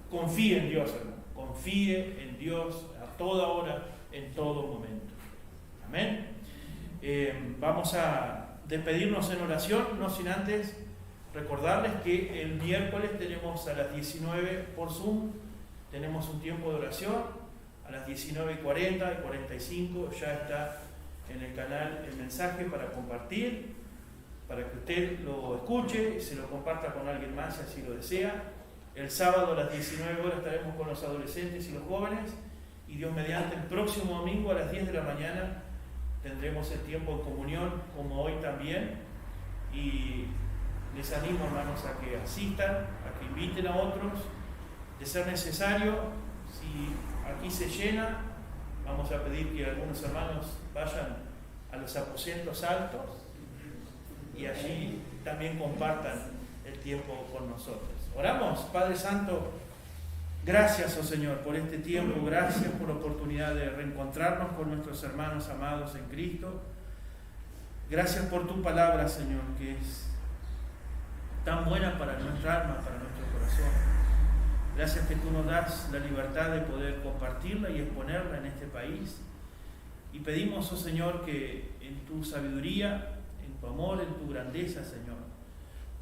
Confíe en Dios, hermano. Confíe en Dios a toda hora, en todo momento. Amén. Vamos a despedirnos en oración, no sin antes recordarles que el miércoles tenemos a las 19 por Zoom, tenemos un tiempo de oración. A las 19:40 y 45 ya está en el canal el mensaje para compartir, para que usted lo escuche y se lo comparta con alguien más si así lo desea. El sábado a las 19 horas estaremos con los adolescentes y los jóvenes, y Dios mediante el próximo domingo a las 10 de la mañana tendremos el tiempo de comunión, como hoy también, y les animo, hermanos, a que asistan, a que inviten a otros. De ser necesario, si aquí se llena, vamos a pedir que algunos hermanos vayan a los aposentos altos y allí también compartan el tiempo con nosotros. Oramos. Padre Santo, gracias, oh Señor, por este tiempo, gracias por la oportunidad de reencontrarnos con nuestros hermanos amados en Cristo. Gracias por tu palabra, Señor, que es tan buena para nuestra alma, para nuestro corazón. Gracias que tú nos das la libertad de poder compartirla y exponerla en este país. Y pedimos, oh Señor, que en tu sabiduría, en tu amor, en tu grandeza, Señor,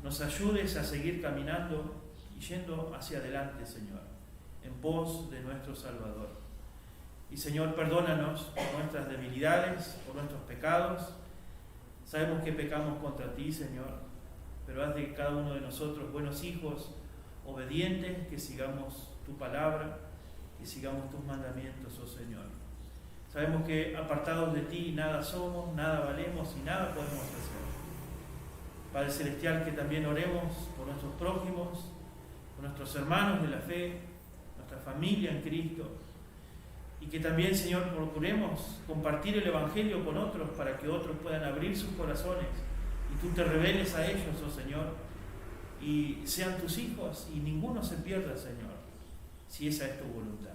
nos ayudes a seguir caminando y yendo hacia adelante, Señor, en pos de nuestro Salvador. Y Señor, perdónanos por nuestras debilidades, por nuestros pecados. Sabemos que pecamos contra ti, Señor, pero haz de cada uno de nosotros buenos hijos, obedientes, que sigamos tu palabra, que sigamos tus mandamientos, oh Señor. Sabemos que apartados de ti nada somos, nada valemos y nada podemos hacer. Padre Celestial, que también oremos por nuestros prójimos, por nuestros hermanos de la fe, nuestra familia en Cristo, y que también, Señor, procuremos compartir el Evangelio con otros para que otros puedan abrir sus corazones y tú te reveles a ellos, oh Señor, y sean tus hijos y ninguno se pierda, Señor, si esa es tu voluntad.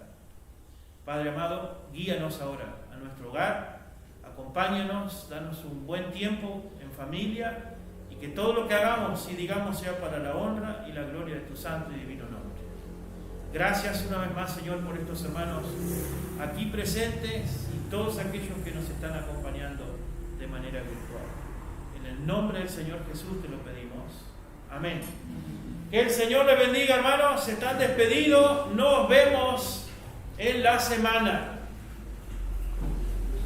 Padre amado, guíanos ahora a nuestro hogar, acompáñanos, danos un buen tiempo en familia y que todo lo que hagamos y digamos sea para la honra y la gloria de tu santo y divino nombre. Gracias una vez más, Señor, por estos hermanos aquí presentes y todos aquellos que nos están acompañando de manera virtual. En el nombre del Señor Jesús te lo pedimos. Amén. Que el Señor les bendiga, hermanos. Se están despedidos. Nos vemos en la semana.